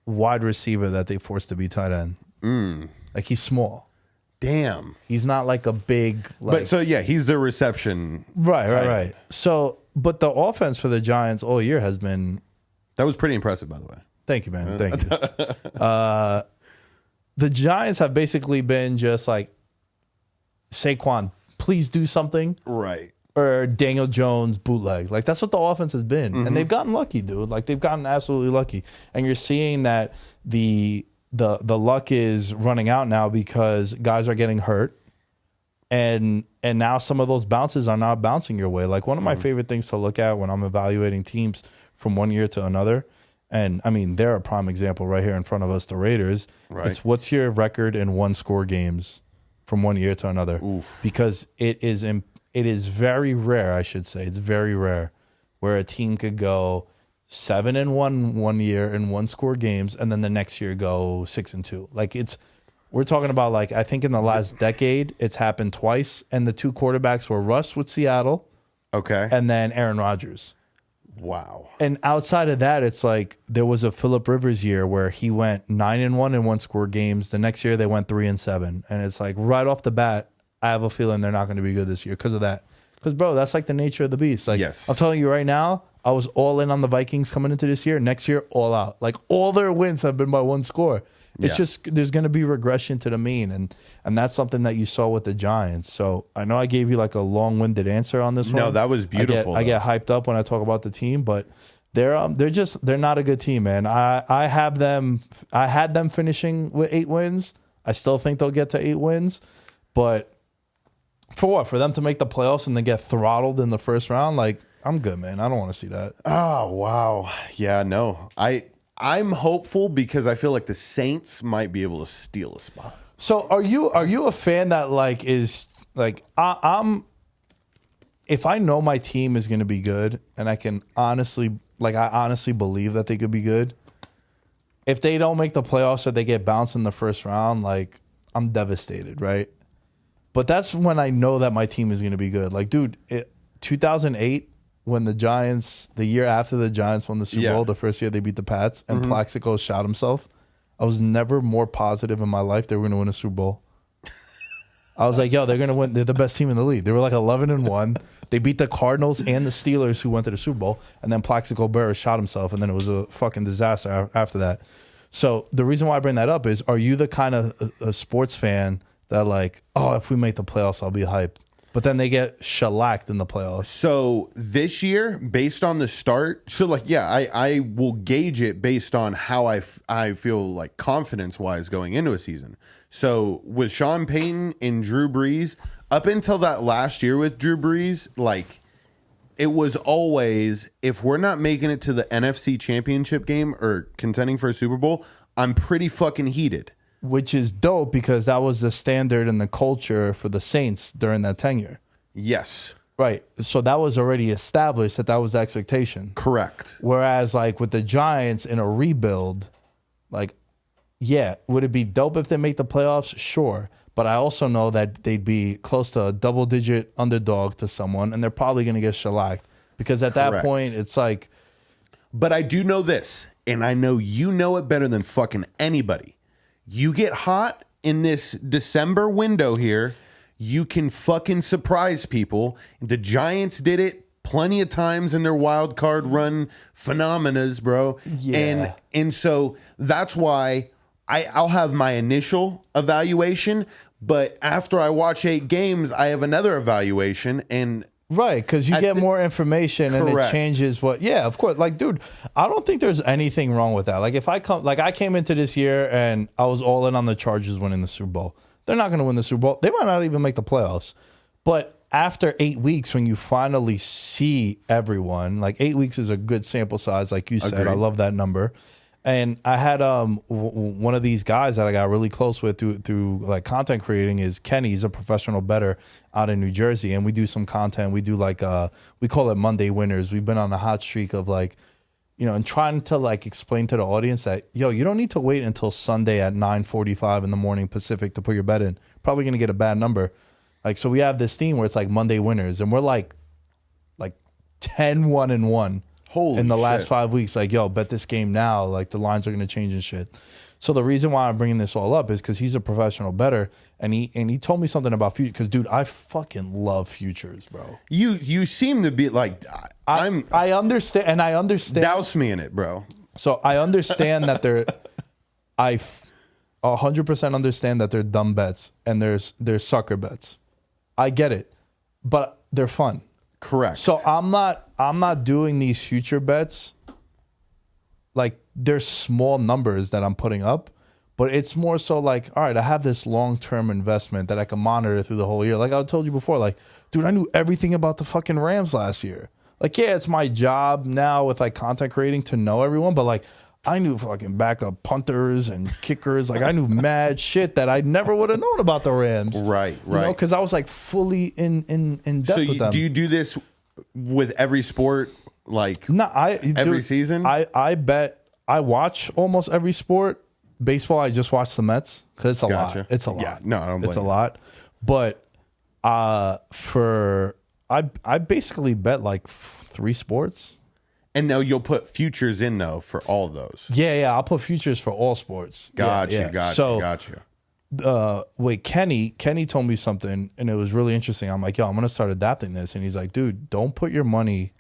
wide receiver that they forced to be tight end. Like he's small. Damn. He's not like a big. But he's the reception. Right. So, but the offense for the Giants all year has been. That was pretty impressive, by the way. Thank you, man. Thank you. The Giants have basically been just like, Saquon, please do something. Right. Or Daniel Jones bootleg. Like, that's what the offense has been. Mm-hmm. And they've gotten lucky, dude. Like, they've gotten absolutely lucky. And you're seeing that the luck is running out now because guys are getting hurt. And now some of those bounces are not bouncing your way. Like, one of my favorite things to look at when I'm evaluating teams from one year to another, and I mean, they're a prime example right here in front of us, the Raiders. Right. It's what's your record in one-score games from one year to another. Oof. Because it is very rare, I should say. It's very rare where a team could go 7-1 one year in one-score games, and then the next year go 6-2. Like, we're talking about, like, I think in the last decade, it's happened twice, and the two quarterbacks were Russ with Seattle, and then Aaron Rodgers. Wow. And outside of that, it's like there was a Phillip Rivers year where he went 9-1 in one-score games. The next year, they went 3-7, and it's like right off the bat, I have a feeling they're not going to be good this year because of that. Because, bro, that's like the nature of the beast. Like, yes. I'm telling you right now, I was all in on the Vikings coming into this year. Next year, all out. Like, all their wins have been by one score. It's just there's going to be regression to the mean, and that's something that you saw with the Giants. So I know I gave you like a long-winded answer on this one. No, that was beautiful. I get hyped up when I talk about the team, but they're not a good team, man. I had them finishing with 8 wins. I still think they'll get to 8 wins, but for what? For them to make the playoffs and then get throttled in the first round? Like, I'm good, man. I don't want to see that. Oh, wow. Yeah, no. I'm hopeful because I feel like the Saints might be able to steal a spot. So are you a fan that like is like I'm if I know my team is going to be good and I honestly believe that they could be good, if they don't make the playoffs or they get bounced in the first round, like I'm devastated, right? But that's when I know that my team is going to be good. Like, dude, 2008 when the Giants, the year after the Giants won the Super Bowl, the first year they beat the Pats, and Plaxico shot himself. I was never more positive in my life they were going to win a Super Bowl. I was like, yo, they're going to win. They're the best team in the league. They were like 11-1. They beat the Cardinals and the Steelers, who went to the Super Bowl. And then Plaxico Burress shot himself, and then it was a fucking disaster after that. So the reason why I bring that up is, are you the kind of a sports fan that like, oh, if we make the playoffs, I'll be hyped? But then they get shellacked in the playoffs. So this year, based on the start, so like, yeah, I will gauge it based on how I feel like confidence-wise going into a season. So with Sean Payton and Drew Brees, up until that last year with Drew Brees, like, it was always, if we're not making it to the NFC Championship game or contending for a Super Bowl, I'm pretty fucking heated. Which is dope because that was the standard and the culture for the Saints during that tenure. Yes. Right. So that was already established that was the expectation. Correct. Whereas like with the Giants in a rebuild, like, yeah, would it be dope if they make the playoffs? Sure. But I also know that they'd be close to a double-digit underdog to someone, and they're probably going to get shellacked. Because at that point, it's like... But I do know this, and I know you know it better than fucking anybody. You get hot in this December window here, you can fucking surprise people. The Giants did it plenty of times in their wild card run phenomenas, bro. Yeah. And so that's why I'll have my initial evaluation, but after I watch 8 games, I have another evaluation. And right, because you get more information and it changes what. Yeah, of course. Like, dude, I don't think there's anything wrong with that. Like, if I came into this year and I was all in on the Chargers winning the Super Bowl. They're not going to win the Super Bowl. They might not even make the playoffs. But after 8 weeks, when you finally see everyone, like 8 weeks is a good sample size, like you said. Agreed. I love that number. And I had one of these guys that I got really close with through like content creating is Kenny. He's a professional bettor out in New Jersey, and we do some content. We do like we call it Monday Winners. We've been on a hot streak of like, you know, and trying to like explain to the audience that, yo, you don't need to wait until Sunday at 9:45 in the morning Pacific to put your bet in. Probably gonna get a bad number. Like, so we have this theme where it's like Monday Winners, and we're like 10-1-1. Holy in the last shit. 5 weeks, like, yo, bet this game now. Like, the lines are going to change and shit. So the reason why I'm bringing this all up is because he's a professional bettor, and he told me something about future. Because, dude, I fucking love futures, bro. You seem to be like I understand, and I understand. Douse me in it, bro. So I understand that I 100% understand that they're dumb bets and there's sucker bets. I get it, but they're fun. Correct. So I'm not doing these future bets. Like, there's small numbers that I'm putting up, but it's more so like, all right, I have this long-term investment that I can monitor through the whole year. Like I told you before, like, dude, I knew everything about the fucking Rams last year. Like, yeah, it's my job now with like content creating to know everyone, but like, I knew fucking backup punters and kickers. Like, I knew mad shit that I never would have known about the Rams. Right. You know, because I was like fully in depth So with them. do you do this with every sport? Like, no, every season? I bet I watch almost every sport. Baseball, I just watch the Mets because it's a lot. It's a lot. Yeah, no, I don't blame it's a you. lot. But I basically bet like 3 sports. And now you'll put futures in though for all those. Yeah, I'll put futures for all sports. Got you. Wait, Kenny told me something, and it was really interesting. I'm like, yo, I'm gonna start adapting this, and he's like, dude, don't put your money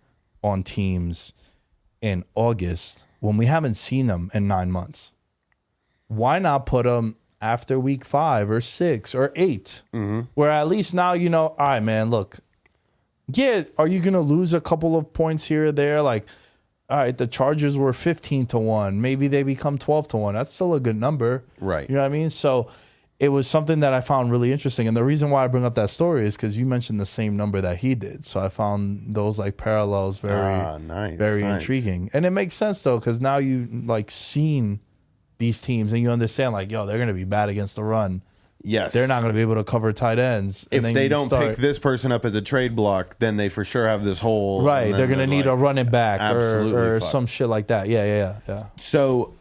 on teams in August when we haven't seen them in 9 months. Why not put them after week 5 or 6 or 8, where at least now you know, all right, man, look, yeah, are you gonna lose a couple of points here or there? Like, all right, the Chargers were 15-1. Maybe they become 12-1. That's still a good number. Right. You know what I mean? So it was something that I found really interesting. And the reason why I bring up that story is because you mentioned the same number that he did. So I found those like parallels very intriguing. And it makes sense though, because now you like seen these teams and you understand like, yo, they're going to be bad against the run. Yes. They're not going to be able to cover tight ends. If they don't pick this person up at the trade block, then they for sure have this whole... Right. They're going to need a running back or fucked. some shit like that. Yeah. So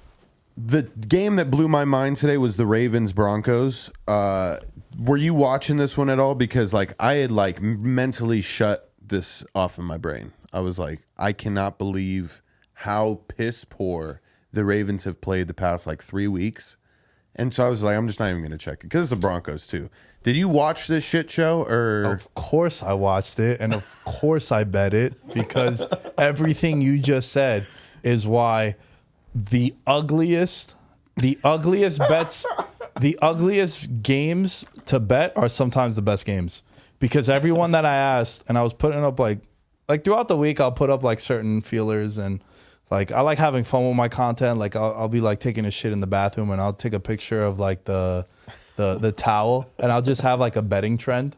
the game that blew my mind today was the Ravens-Broncos. Were you watching this one at all? Because like I had like mentally shut this off in my brain. I was like, I cannot believe how piss poor the Ravens have played the past like 3 weeks. And so I was like, I'm just not even going to check it because it's the Broncos too. Did you watch this shit show? Or Of course I watched it, and of course I bet it, because everything you just said is why the ugliest bets, the ugliest games to bet are sometimes the best games. Because everyone that I asked, and I was putting up like throughout the week, I'll put up like certain feelers, and like I like having fun with my content. Like I'll be like taking a shit in the bathroom, and I'll take a picture of like the towel, and I'll just have like a betting trend,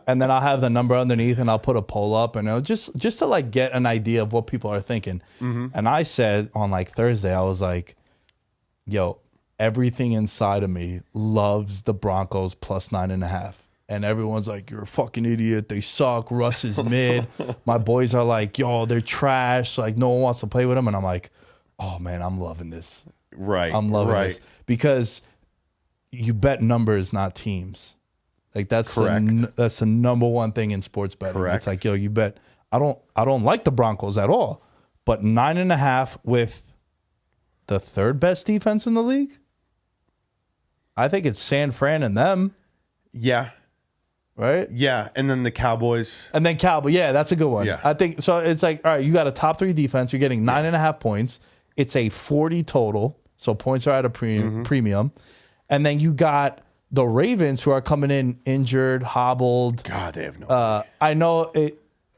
and then I'll have the number underneath, and I'll put a poll up, and it'll just to like get an idea of what people are thinking. And I said on like Thursday, I was like, yo, everything inside of me loves the Broncos plus 9.5. And everyone's like, you're a fucking idiot. They suck. Russ is mid. My boys are like, yo, they're trash. Like, no one wants to play with them. And I'm like, oh, man, I'm loving this. Right. I'm loving this. Because you bet numbers, not teams. Like, that's the number one thing in sports betting. Correct. It's like, yo, you bet. I don't like the Broncos at all. But 9.5 with the third best defense in the league? I think it's San Fran and them. Yeah. Right? Yeah. And then the Cowboys. And then Cowboys. Yeah, that's a good one. Yeah. I think so. It's like, all right, you got a top 3 defense. You're getting 9.5 points. It's a 40 total. So points are at a premium. And then you got the Ravens, who are coming in injured, hobbled. God, they have no I know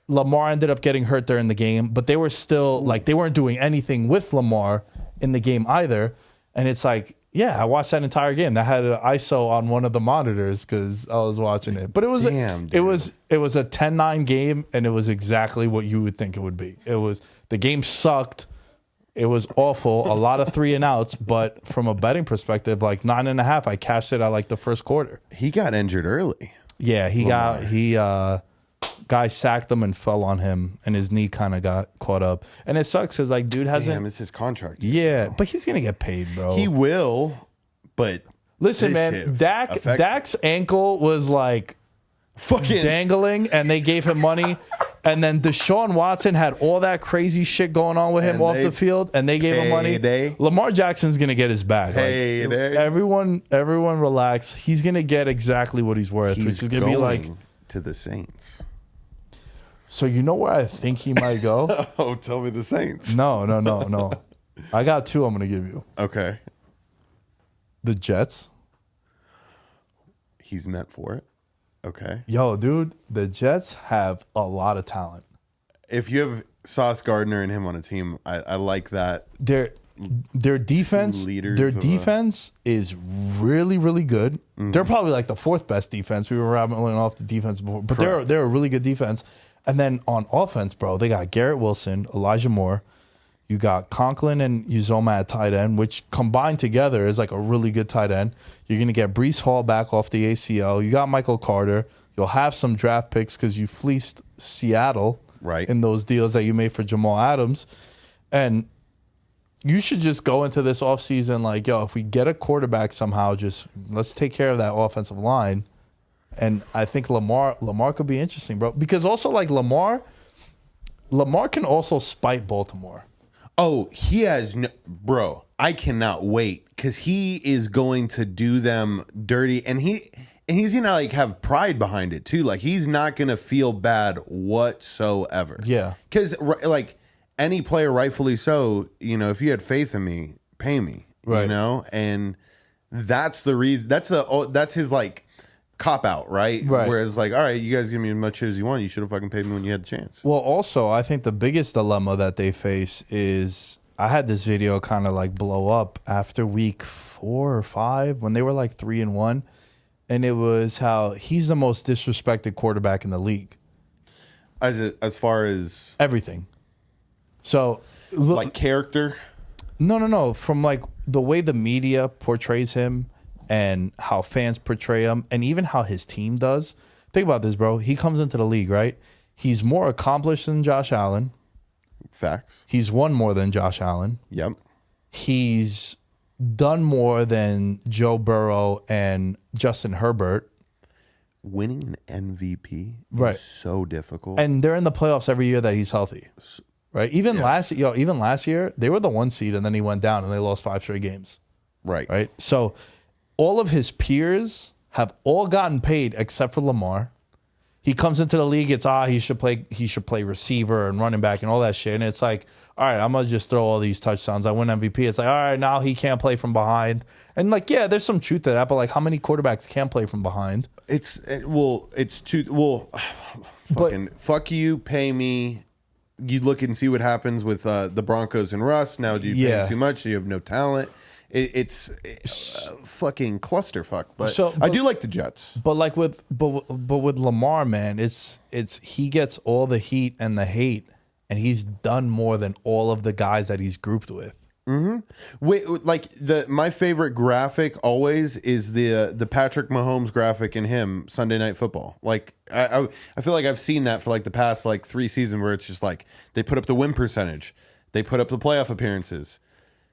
Lamar ended up getting hurt during the game, but they were still like, they weren't doing anything with Lamar in the game either. And it's like, yeah, I watched that entire game. That had an ISO on one of the monitors because I was watching it. But it was it was a 10-9 game, and it was exactly what you would think it would be. The game sucked. It was awful. A lot of 3 and outs, but from a betting perspective, like 9.5, I cashed it at like the first quarter. He got injured early. Yeah, guy sacked him and fell on him, and his knee kind of got caught up. And it sucks because like dude hasn't. Damn, it's his contract. Yeah, but he's gonna get paid, bro. He will, but listen, man, Dak's ankle was like fucking dangling, and they gave him money. And then Deshaun Watson had all that crazy shit going on with him off the field, and they gave him money. Lamar Jackson's gonna get his bag. Like, everyone relax. He's gonna get exactly what he's worth. He's gonna be like to the Saints. So you know where I think he might go? Oh, tell me the Saints. No. I got 2 I'm going to give you. Okay. The Jets. He's meant for it. Okay. Yo, dude, the Jets have a lot of talent. If you have Sauce Gardner and him on a team, I like that. Their defense is really, really good. Mm-hmm. They're probably like the 4th best defense. We were rattling off the defense before, but they're a really good defense. And then on offense, bro, they got Garrett Wilson, Elijah Moore. You got Conklin and Uzoma at tight end, which combined together is like a really good tight end. You're going to get Breece Hall back off the ACL. You got Michael Carter. You'll have some draft picks because you fleeced Seattle in those deals that you made for Jamal Adams. And you should just go into this offseason like, yo, if we get a quarterback somehow, just let's take care of that offensive line. And I think Lamar could be interesting, bro. Because also like Lamar can also spite Baltimore. Oh, he has bro. I cannot wait because he is going to do them dirty, and he's gonna like have pride behind it too. Like he's not gonna feel bad whatsoever. Yeah, because like any player, rightfully so. You know, if you had faith in me, pay me. Right. You know, and that's the reason. That's his like cop out, right? Whereas like, all right, you guys give me as much as you want. You should have fucking paid me when you had the chance. Well, also, I think the biggest dilemma that they face is I had this video kind of like blow up after week 4 or 5 when they were like 3-1, and it was how he's the most disrespected quarterback in the league. As far as everything. So like character? No. From like the way the media portrays him and how fans portray him and even how his team does. Think about this, bro. He comes into the league, right? He's more accomplished than Josh Allen. Facts. He's won more than Josh Allen. Yep. He's done more than Joe Burrow and Justin Herbert. winning an MVP Right. is so difficult. And they're in the playoffs every year that he's healthy. Right? Even last year, they were the 1 seed and then he went down and they lost 5 straight games. Right. So all of his peers have all gotten paid except for Lamar. He comes into the league, he should play receiver and running back and all that shit. And it's like, all right, I'm gonna just throw all these touchdowns. I win MVP. It's like, all right, now he can't play from behind. And like, yeah, there's some truth to that, but like, how many quarterbacks can play from behind? Fuck you, pay me. You look and see what happens with the Broncos and Russ. Now, do you pay too much? Do you have no talent? It's a fucking clusterfuck. But I do like the Jets. But like with Lamar, man, it's he gets all the heat and the hate, and he's done more than all of the guys that he's grouped with. Mm-hmm. Wait, like my favorite graphic always is the Patrick Mahomes graphic in him Sunday Night Football. Like I feel like I've seen that for like the past like 3 seasons where it's just like they put up the win percentage, they put up the playoff appearances,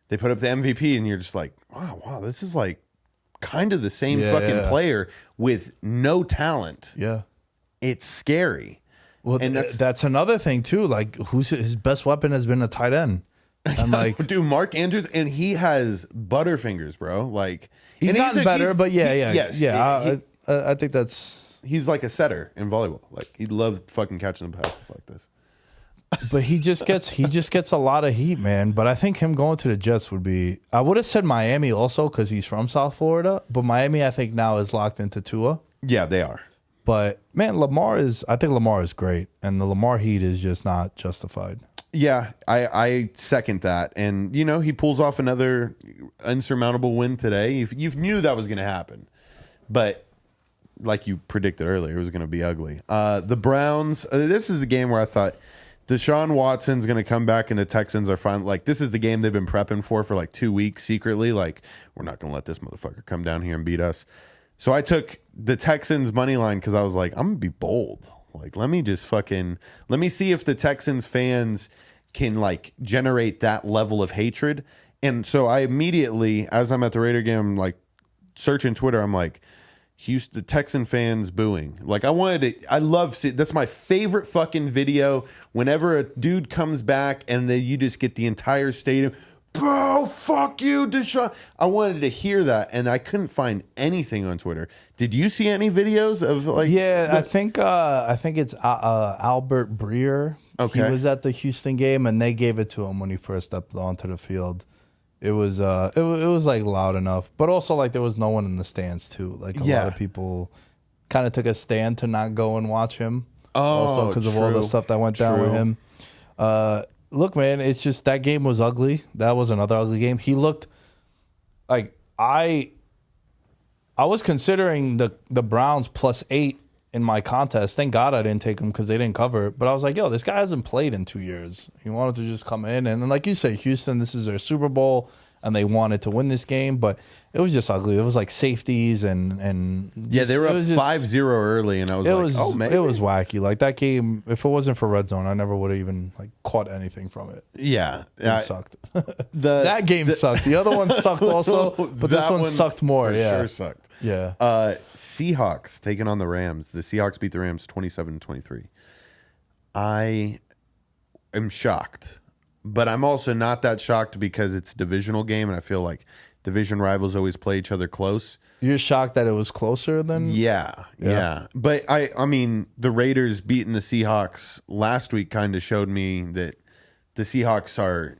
they put up the MVP, and you're just like, wow, this is like kind of the same player with no talent. Yeah, it's scary. Well, and that's another thing too. Like, his best weapon has been a tight end. I'm like, dude, Mark Andrews, and he has butterfingers, bro. Like, he's gotten better, but I think he's like a setter in volleyball. Like, he loves fucking catching the passes like this. But he just gets a lot of heat, man. But I think him going to the Jets would be. I would have said Miami also because he's from South Florida, but Miami I think now is locked into Tua. Yeah, they are. But man, I think Lamar is great, and the Lamar heat is just not justified. Yeah, I second that. And, he pulls off another insurmountable win today. You knew that was going to happen. But like you predicted earlier, it was going to be ugly. The Browns, this is the game where I thought Deshaun Watson's going to come back and the Texans are fine. Like, this is the game they've been prepping for like 2 weeks secretly. Like, we're not going to let this motherfucker come down here and beat us. So I took the Texans money line because I was like, I'm going to be bold. Like, let me see if the Texans fans can like generate that level of hatred. And so I immediately, as I'm at the Raider game, I'm like searching Twitter. I'm like, the Texan fans booing. Like, that's my favorite fucking video. Whenever a dude comes back and then you just get the entire stadium, bro, fuck you, Deshaun. I wanted to hear that, and I couldn't find anything on Twitter. Did you see any videos of like? Yeah, I think it's Albert Breer. Okay, he was at the Houston game, and they gave it to him when he first stepped onto the field. It was like loud enough, but also like there was no one in the stands too. Like a lot of people kind of took a stand to not go and watch him. Also because of all the stuff that went down with him. Look, man, it's just that game was ugly. That was another ugly game. He looked like I was considering the Browns +8 in my contest. Thank God I didn't take them because they didn't cover. But I was like, yo, this guy hasn't played in 2 years. He wanted to just come in. And then, like you say, Houston, this is their Super Bowl, and they wanted to win this game. But it was just ugly. It was like safeties and just, they were up 5-0 early, and I was oh, man. It was wacky. Like, that game, if it wasn't for Red Zone, I never would have even like caught anything from it. Yeah. It sucked. That game sucked. The other one sucked also, but this one sucked more. Sure sucked. Yeah. Seahawks taking on the Rams. The Seahawks beat the Rams 27-23. I am shocked, but I'm also not that shocked because it's a divisional game, and I feel like division rivals always play each other close. You're shocked that it was closer than? Yeah. But I mean, the Raiders beating the Seahawks last week kind of showed me that the Seahawks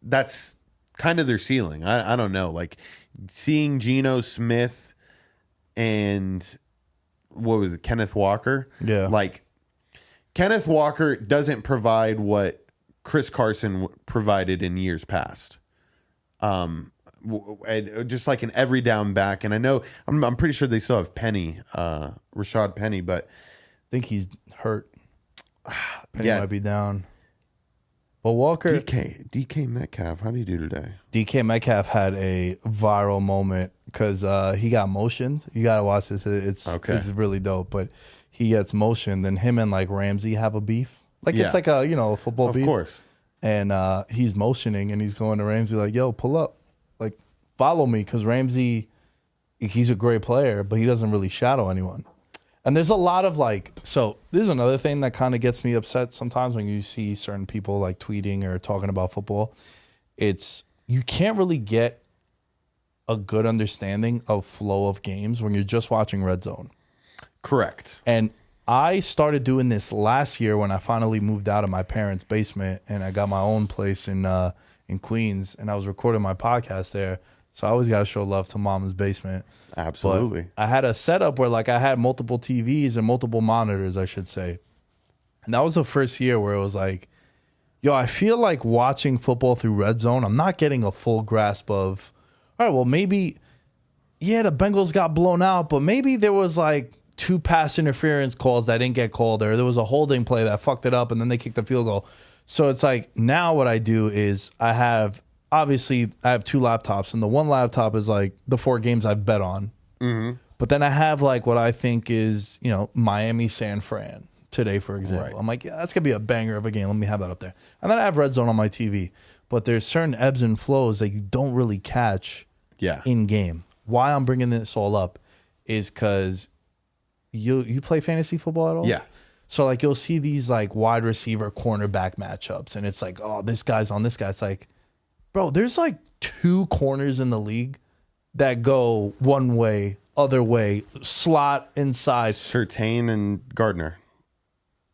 that's kind of their ceiling. I don't know. Like, seeing Geno Smith and what was it, Kenneth Walker? Yeah. Like, Kenneth Walker doesn't provide what Chris Carson provided in years past. Just like an every down back. And I know, I'm pretty sure they still have Penny, Rashad Penny, but I think he's hurt. Penny might be down. But Walker. DK Metcalf, how do you do today? DK Metcalf had a viral moment because he got motioned. You got to watch this. It's really dope. But he gets motioned, and him and like Ramsey have a beef. Like, it's like a football beef. Of course. And he's motioning, and he's going to Ramsey like, yo, pull up. Like, follow me, because Ramsey, he's a great player, but he doesn't really shadow anyone. And there's a lot of so this is another thing that kind of gets me upset sometimes when you see certain people like tweeting or talking about football. It's you can't really get a good understanding of flow of games when you're just watching Red Zone. Correct. And I started doing this last year when I finally moved out of my parents' basement and I got my own place in Queens, and I was recording my podcast there. So I always got to show love to Mama's basement. Absolutely. But I had a setup where I had multiple TVs and multiple monitors, I should say. And that was the first year where it was yo, I feel like watching football through Red Zone, I'm not getting a full grasp of, all right, well, maybe, yeah, the Bengals got blown out, but maybe there was 2 pass interference calls that didn't get called, or there was a holding play that fucked it up and then they kicked the field goal. So it's now what I do is I have 2 laptops, and the one laptop is the 4 games I've bet on. Mm-hmm. But then I have what I think is, Miami San Fran today, for example. Right. I'm yeah, that's going to be a banger of a game. Let me have that up there. And then I have Red Zone on my TV. But there's certain ebbs and flows that you don't really catch in game. Why I'm bringing this all up is because you play fantasy football at all? Yeah. So you'll see these wide receiver cornerback matchups, and it's oh, this guy's on this guy. It's bro, there's 2 corners in the league that go one way, other way, slot inside. Surtain and Gardner.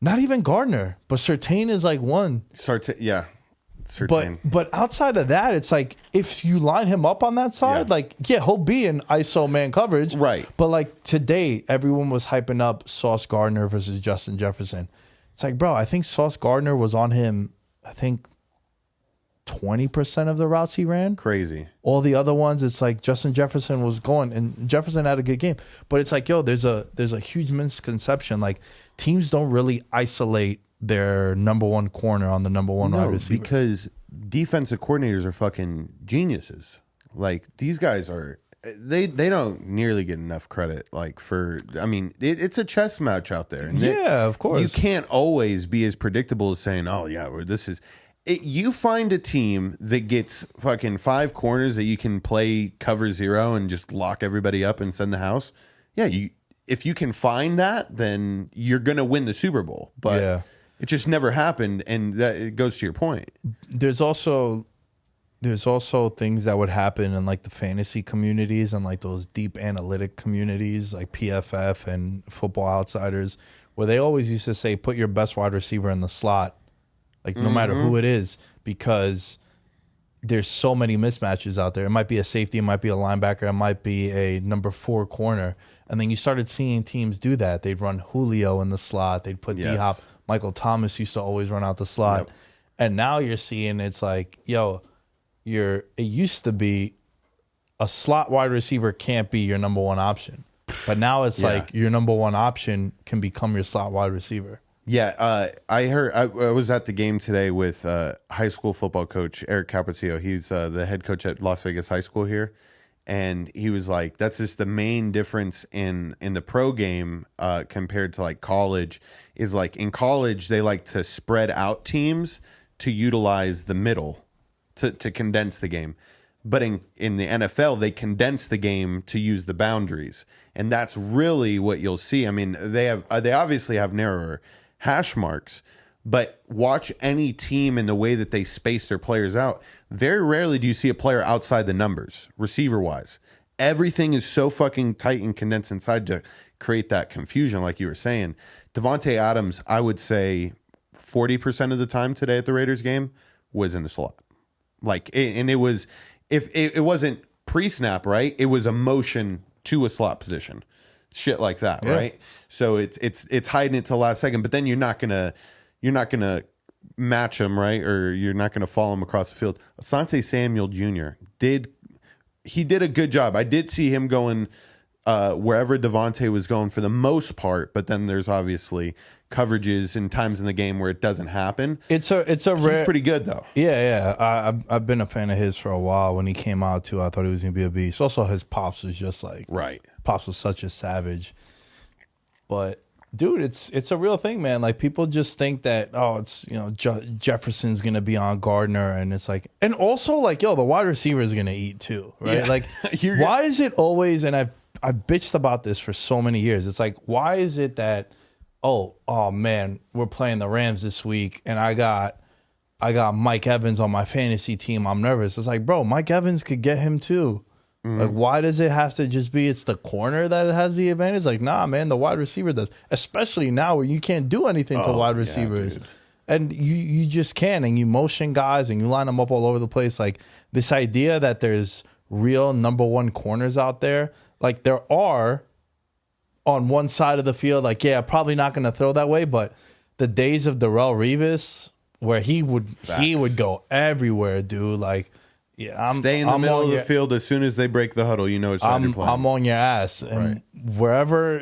Not even Gardner, but Surtain is one. Yeah. Surtain. But outside of that, it's if you line him up on that side, he'll be in ISO man coverage. Right. But today, everyone was hyping up Sauce Gardner versus Justin Jefferson. It's bro, I think Sauce Gardner was on him, 20% of the routes he ran. Crazy. All the other ones, it's Justin Jefferson was going, and Jefferson had a good game. But it's yo, there's a huge misconception. Teams don't really isolate their number 1 corner on the number 1 wide receiver. Because defensive coordinators are fucking geniuses. These guys are, they don't nearly get enough credit. It's a chess match out there. And of course. You can't always be as predictable as saying, oh yeah, this is it. You find a team that gets fucking 5 corners that you can play cover 0 and just lock everybody up and send the house. Yeah, if you can find that, then you're gonna win the Super Bowl. But it just never happened, and that it goes to your point. There's also things that would happen in the fantasy communities and those deep analytic communities like PFF and Football Outsiders, where they always used to say, put your best wide receiver in the slot, no matter who it is, because there's so many mismatches out there. It might be a safety, it might be a linebacker, it might be a number 4 corner. And then you started seeing teams do that. They'd run Julio in the slot. They'd put D-Hop. Michael Thomas used to always run out the slot. Yep. And now you're seeing it's yo, it used to be a slot wide receiver can't be your number 1 option. But now it's your number 1 option can become your slot wide receiver. Yeah, I heard. I was at the game today with high school football coach Eric Capozio. He's the head coach at Las Vegas High School here, and he was that's just the main difference in the pro game compared to college. Is in college they like to spread out teams to utilize the middle to condense the game, but in the NFL they condense the game to use the boundaries, and that's really what you'll see. I mean, they obviously have narrower hash marks, but watch any team in the way that they space their players out. Very rarely do you see a player outside the numbers, receiver-wise. Everything is so fucking tight and condensed inside to create that confusion, like you were saying. Devontae Adams, I would say 40% of the time today at the Raiders game was in the slot. And it was, if it wasn't pre-snap, right? It was a motion to a slot position. Shit like that, right? So it's hiding it till the last second, but then you're not gonna match him, right? Or you're not gonna follow him across the field. Asante Samuel Jr. did a good job. I did see him going wherever Devontae was going for the most part, but then there's obviously coverages and times in the game where it doesn't happen. It's a rare. He's pretty good though. Yeah. I've been a fan of his for a while. When he came out too, I thought he was gonna be a beast. Also, his pops was just right. Pops was such a savage. But dude, it's a real thing, man. People just think that it's Jefferson's gonna be on Gardner, and it's and also the wide receiver is gonna eat too, right? Yeah. Why is it always? And bitched about this for so many years. It's like, why is it that, oh man, we're playing the Rams this week and I got Mike Evans on my fantasy team. I'm nervous. It's like, bro, Mike Evans could get him too. Like, why does it have to just be it's the corner that has the advantage? Like, nah, man, the wide receiver does. Especially now where you can't do anything to wide receivers. Dude. And you just can. And you motion guys and you line them up all over the place. Like, this idea that there's real number one corners out there. Like, there are on one side of the field. Like, yeah, probably not going to throw that way. But the days of Darrelle Revis where he would go everywhere, dude. Like, yeah, stay in the middle of the field as soon as they break the huddle. You know it's time you're playing. I'm on your ass, and wherever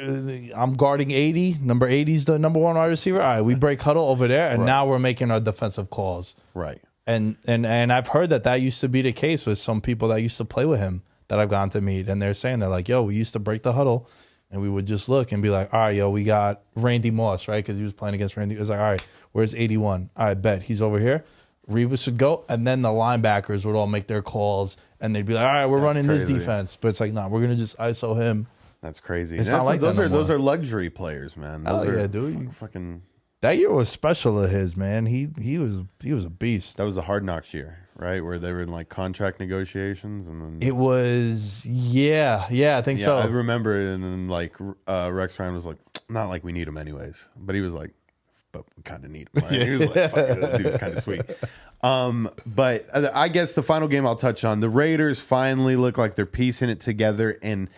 I'm guarding 80, number 80 is the number one wide receiver. All right, we break huddle over there, and now we're making our defensive calls. Right. And I've heard that used to be the case with some people that used to play with him that I've gotten to meet, and they're saying they're like, yo, we used to break the huddle. And we would just look and be like, all right, yo, we got Randy Moss, right? Because he was playing against Randy. It was like, all right, where's 81? I bet he's over here. Revis would go, and then the linebackers would all make their calls, and they'd be like, all right, we're running this defense. But it's like, nah, we're going to just ISO him. That's crazy. It's not like those are luxury players, man. Those are dude. Fucking. That year was special of his, man. He was a beast. That was the Hard Knocks year, right? Where they were in like contract negotiations, and then it was I think so. I remember it, and then like Rex Ryan was like, not like we need him anyways, but he was like, but we kind of need him. Like, he was like, fuck it, that dude's kind of sweet. But I guess the final game I'll touch on, the Raiders finally look like they're piecing it together, and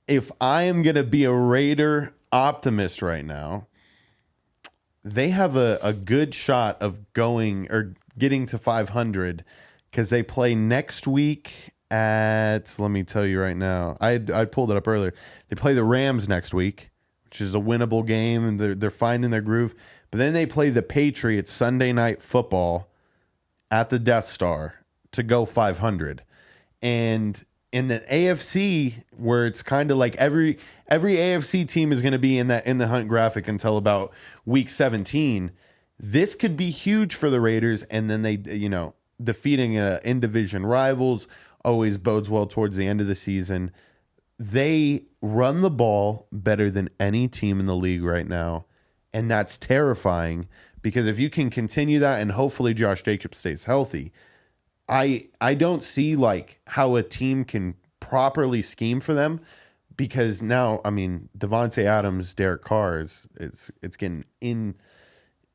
if I am gonna be a Raider optimist right now, they have a good shot of going or getting to 500 because they play next week at, let me tell you right now, I pulled it up earlier. They play the Rams next week, which is a winnable game, and they're finding their groove. But then they play the Patriots Sunday Night Football at the Death Star to go 500. And in the AFC, where it's kind of like every AFC team is going to be in the hunt graphic until about week 17. This could be huge for the Raiders, and then they, defeating in division rivals always bodes well towards the end of the season. They run the ball better than any team in the league right now, and that's terrifying because if you can continue that, and hopefully Josh Jacobs stays healthy, I don't see like how a team can properly scheme for them because now, I mean, Devontae Adams, Derek Carr it's getting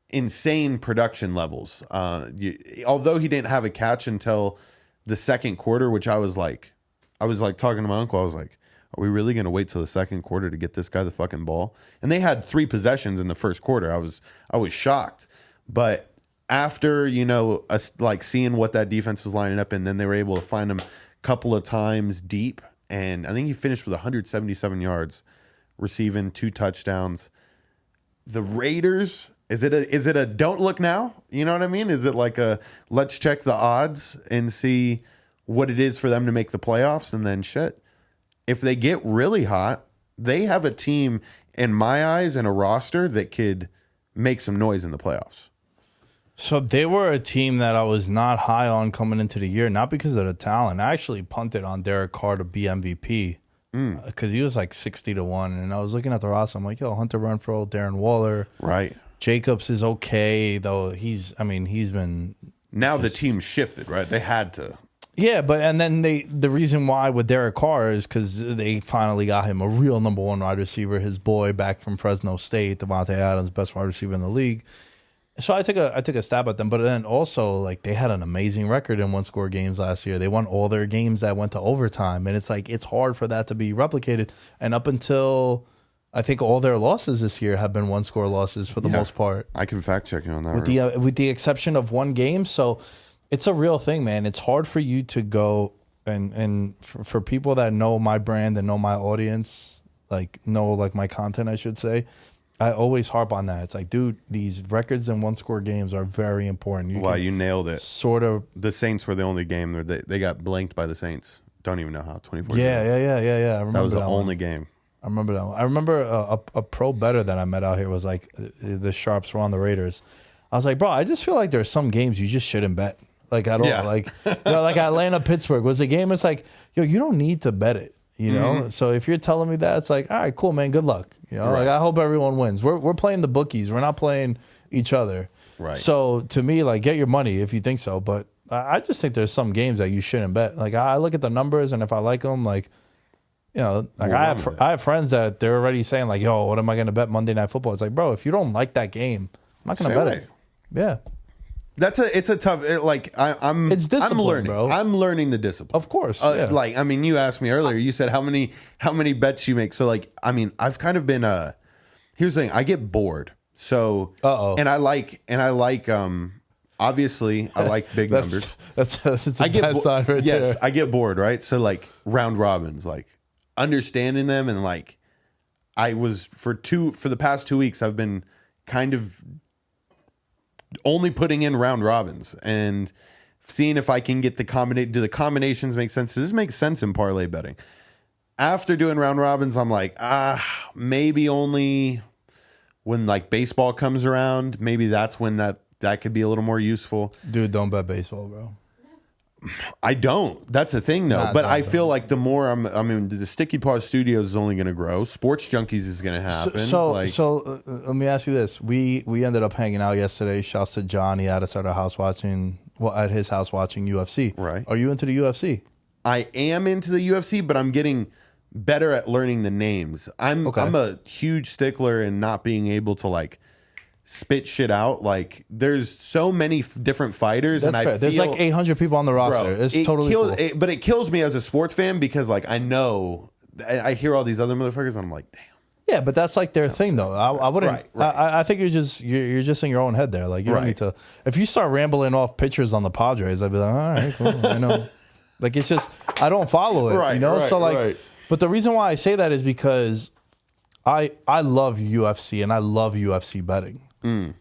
insane production levels. Although he didn't have a catch until the second quarter, which I was like talking to my uncle. I was like, are we really going to wait till the second quarter to get this guy the fucking ball? And they had 3 possessions in the first quarter. I was shocked, but after, like seeing what that defense was lining up, and then they were able to find him a couple of times deep. And I think he finished with 177 yards, receiving 2 touchdowns. The Raiders, is it a don't look now? You know what I mean? Is it like a let's check the odds and see what it is for them to make the playoffs? And then shit, if they get really hot, they have a team, in my eyes, and a roster that could make some noise in the playoffs. So they were a team that I was not high on coming into the year, not because of the talent. I actually punted on Derek Carr to be MVP because he was like 60-1. And I was looking at the roster. I'm like, yo, Hunter Renfrow, Darren Waller. Right. Jacobs is okay, though. He's been. Now the team shifted, right? They had to. Yeah, and then the reason why with Derek Carr is because they finally got him a real number one wide receiver, his boy back from Fresno State, Devontae Adams, best wide receiver in the league. So I took a stab at them, but then also like they had an amazing record in 1-score games last year. They won all their games that went to overtime, and it's like it's hard for that to be replicated. And up until I think all their losses this year have been 1-score losses for the most part. I can fact check you on that. With the exception of one game, so it's a real thing, man. It's hard for you to go and for people that know my brand and know my audience, know my content, I should say. I always harp on that. It's like, dude, these records in 1-score games are very important. You nailed it. Sort of. The Saints were the only game where they got blanked by the Saints. Don't even know how. 24. Yeah. I remember that was the only game. I remember that one. I remember a pro bettor that I met out here was like, the Sharps were on the Raiders. I was like, bro, I just feel like there's some games you just shouldn't bet. Like at all. Yeah. Like Atlanta, Pittsburgh was a game. It's like, yo, you don't need to bet it. You know, so if you're telling me that, it's like, all right, cool, man. Good luck. You know, like I hope everyone wins. We're playing the bookies. We're not playing each other. Right. So to me, like, get your money if you think so. But I just think there's some games that you shouldn't bet. Like I look at the numbers, and if I like them, like, you know, like I have friends that they're already saying like, yo, what am I going to bet Monday Night Football? It's like, bro, if you don't like that game, I'm not going to bet it. Yeah. It's a tough, it's discipline, I'm learning, bro. I'm learning the discipline. Of course. Like, I mean, you asked me earlier, you said how many bets you make. So like, I mean, I've kind of been, here's the thing, I get bored. So, and I like, obviously I like big numbers. That's a bad sign right there. I get bored, right? So like round robins, like understanding them. And like, I was for the past 2 weeks, I've been kind of only putting in round robins and seeing if I can get do the combinations make sense? Does this make sense in parlay betting? After doing round robins, I'm like, maybe only when like baseball comes around, maybe that's when that could be a little more useful. Dude, don't bet baseball, bro. I don't. That's the thing, though. But I feel like the more the Sticky Paws Studios is only going to grow. Sports Junkeez is going to happen. So let me ask you this: we ended up hanging out yesterday. Shouts to John. He had us at our house at his house watching UFC. Right? Are you into the UFC? I am into the UFC, but I'm getting better at learning the names. I'm a huge stickler in not being able to like spit shit out. Like there's so many different fighters. That's fair. There's like 800 people on the roster. Bro, it's totally cool. But it kills me as a sports fan because like I know I hear all these other motherfuckers and I'm like, damn. Yeah, but that's like their thing though. I wouldn't. Right. I think you're just in your own head there. Like you don't need to. If you start rambling off pictures on the Padres, I'd be like, all right, cool. I know. Like it's just I don't follow it. You know. So like, but the reason why I say that is because I love UFC and I love UFC betting.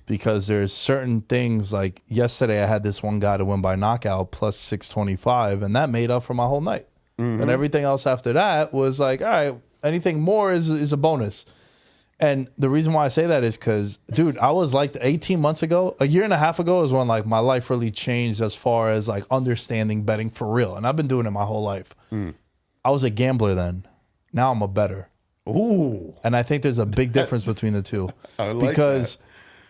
Because there's certain things like yesterday I had this one guy to win by knockout plus 625 and that made up for my whole night. And everything else after that was like, all right, anything more is a bonus. And the reason why I say that is because, dude, I was like 18 months ago, a year and a half ago is when like my life really changed as far as like understanding betting for real. And I've been doing it my whole life. I was a gambler then. Now I'm a bettor. Ooh. And I think there's a big difference between the two. I like because that.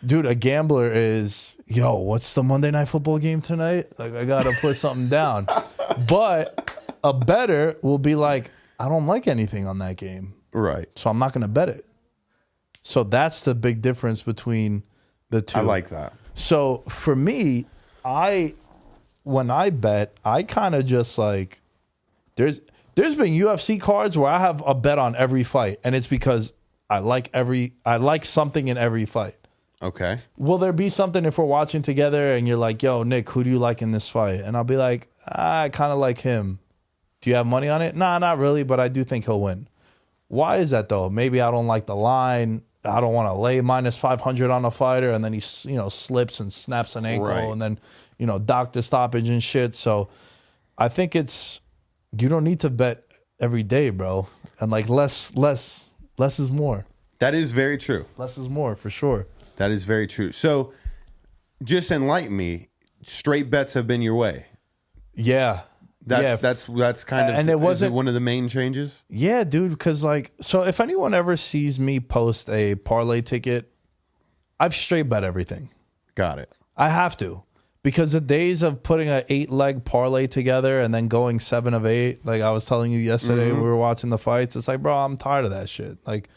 Dude, a gambler is, yo, what's the Monday Night Football game tonight? Like, I got to put something down. But a bettor will be like, I don't like anything on that game. Right. So I'm not going to bet it. So that's the big difference between the two. I like that. So for me, when I bet, I kind of just like, there's been UFC cards where I have a bet on every fight. And it's because I like something in every fight. Okay. Will there be something if we're watching together and you're like, yo, Nick, who do you like in this fight? And I'll be like, I kind of like him. Do you have money on it? Nah, not really, but I do think he'll win. Why is that though? Maybe I don't like the line. I don't want to lay minus 500 on a fighter and then he, slips and snaps an ankle and then, doctor stoppage and shit. So I think you don't need to bet every day, bro. And like less is more. That is very true. Less is more for sure. That is very true. So just enlighten me. Straight bets have been your way. Yeah. That's kind of, and it wasn't one of the main changes. Yeah, dude. Because so if anyone ever sees me post a parlay ticket, I've straight bet everything. Got it. I have to, because the days of putting an 8-leg parlay together and then going 7 of 8, like I was telling you yesterday, we were watching the fights. It's like, bro, I'm tired of that shit. Like,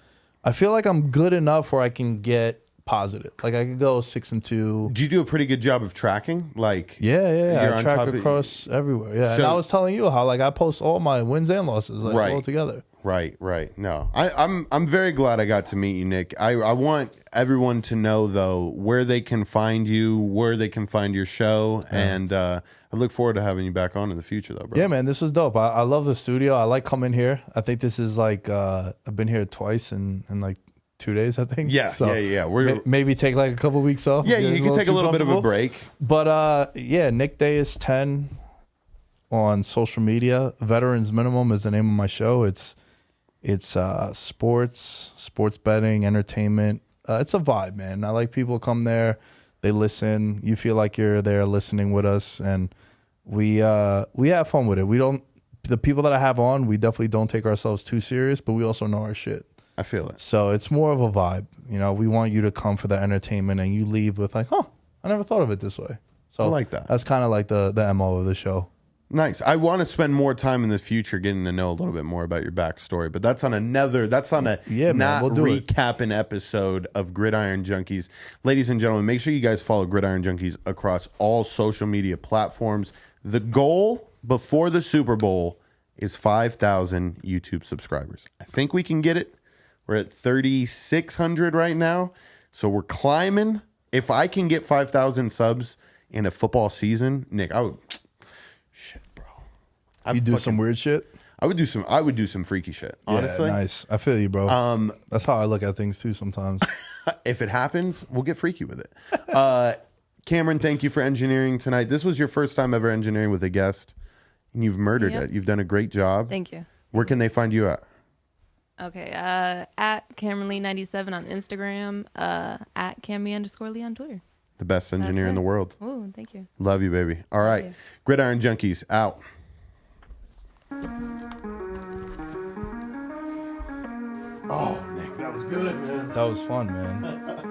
I feel like I'm good enough where I can get positive. Like I could go 6-2. Do you do a pretty good job of tracking? Like, yeah. I track across everywhere. Yeah, and I was telling you how like I post all my wins and losses all together. Right. No, I'm very glad I got to meet you, Nick. I want everyone to know though where they can find you, where they can find your show, and I look forward to having you back on in the future though, bro. Yeah, man, this was dope. I love the studio. I like coming here. I think this is like I've been here twice in like 2 days, I think. Yeah, so We're maybe take like a couple weeks off. Yeah, you can take a little bit of a break. But Nick Day is 10 on social media. Veterans Minimum is the name of my show. It's sports betting, entertainment. It's a vibe, man. I like people come there, they listen. You feel like you're there listening with us, and we have fun with it. We don't the people that I have on, we definitely don't take ourselves too serious, but we also know our shit. I feel it. So it's more of a vibe. You know, we want you to come for the entertainment and you leave with like, oh, I never thought of it this way. So I like that. That's kind of like the MO of the show. Nice. I want to spend more time in the future getting to know a little bit more about your backstory, but that's on a not recapping episode of Gridiron Junkeez. Ladies and gentlemen, make sure you guys follow Gridiron Junkeez across all social media platforms. The goal before the Super Bowl is 5,000 YouTube subscribers. I think we can get it. We're at 3,600 right now, so we're climbing. If I can get 5,000 subs in a football season, Nick, I would... Shit, bro. You do some weird shit? I would do some freaky shit, honestly. Yeah, nice. I feel you, bro. That's how I look at things too sometimes. If it happens, we'll get freaky with it. Cameron, thank you for engineering tonight. This was your first time ever engineering with a guest, and you've murdered it. You've done a great job. Thank you. Where can they find you at? Okay, at CameronLee97 on Instagram, at Cammy_Lee on Twitter. The best engineer in the world. Oh, thank you. Love you, baby. All right. Gridiron Junkeez, out. Oh, Nick, that was good, man. That was fun, man.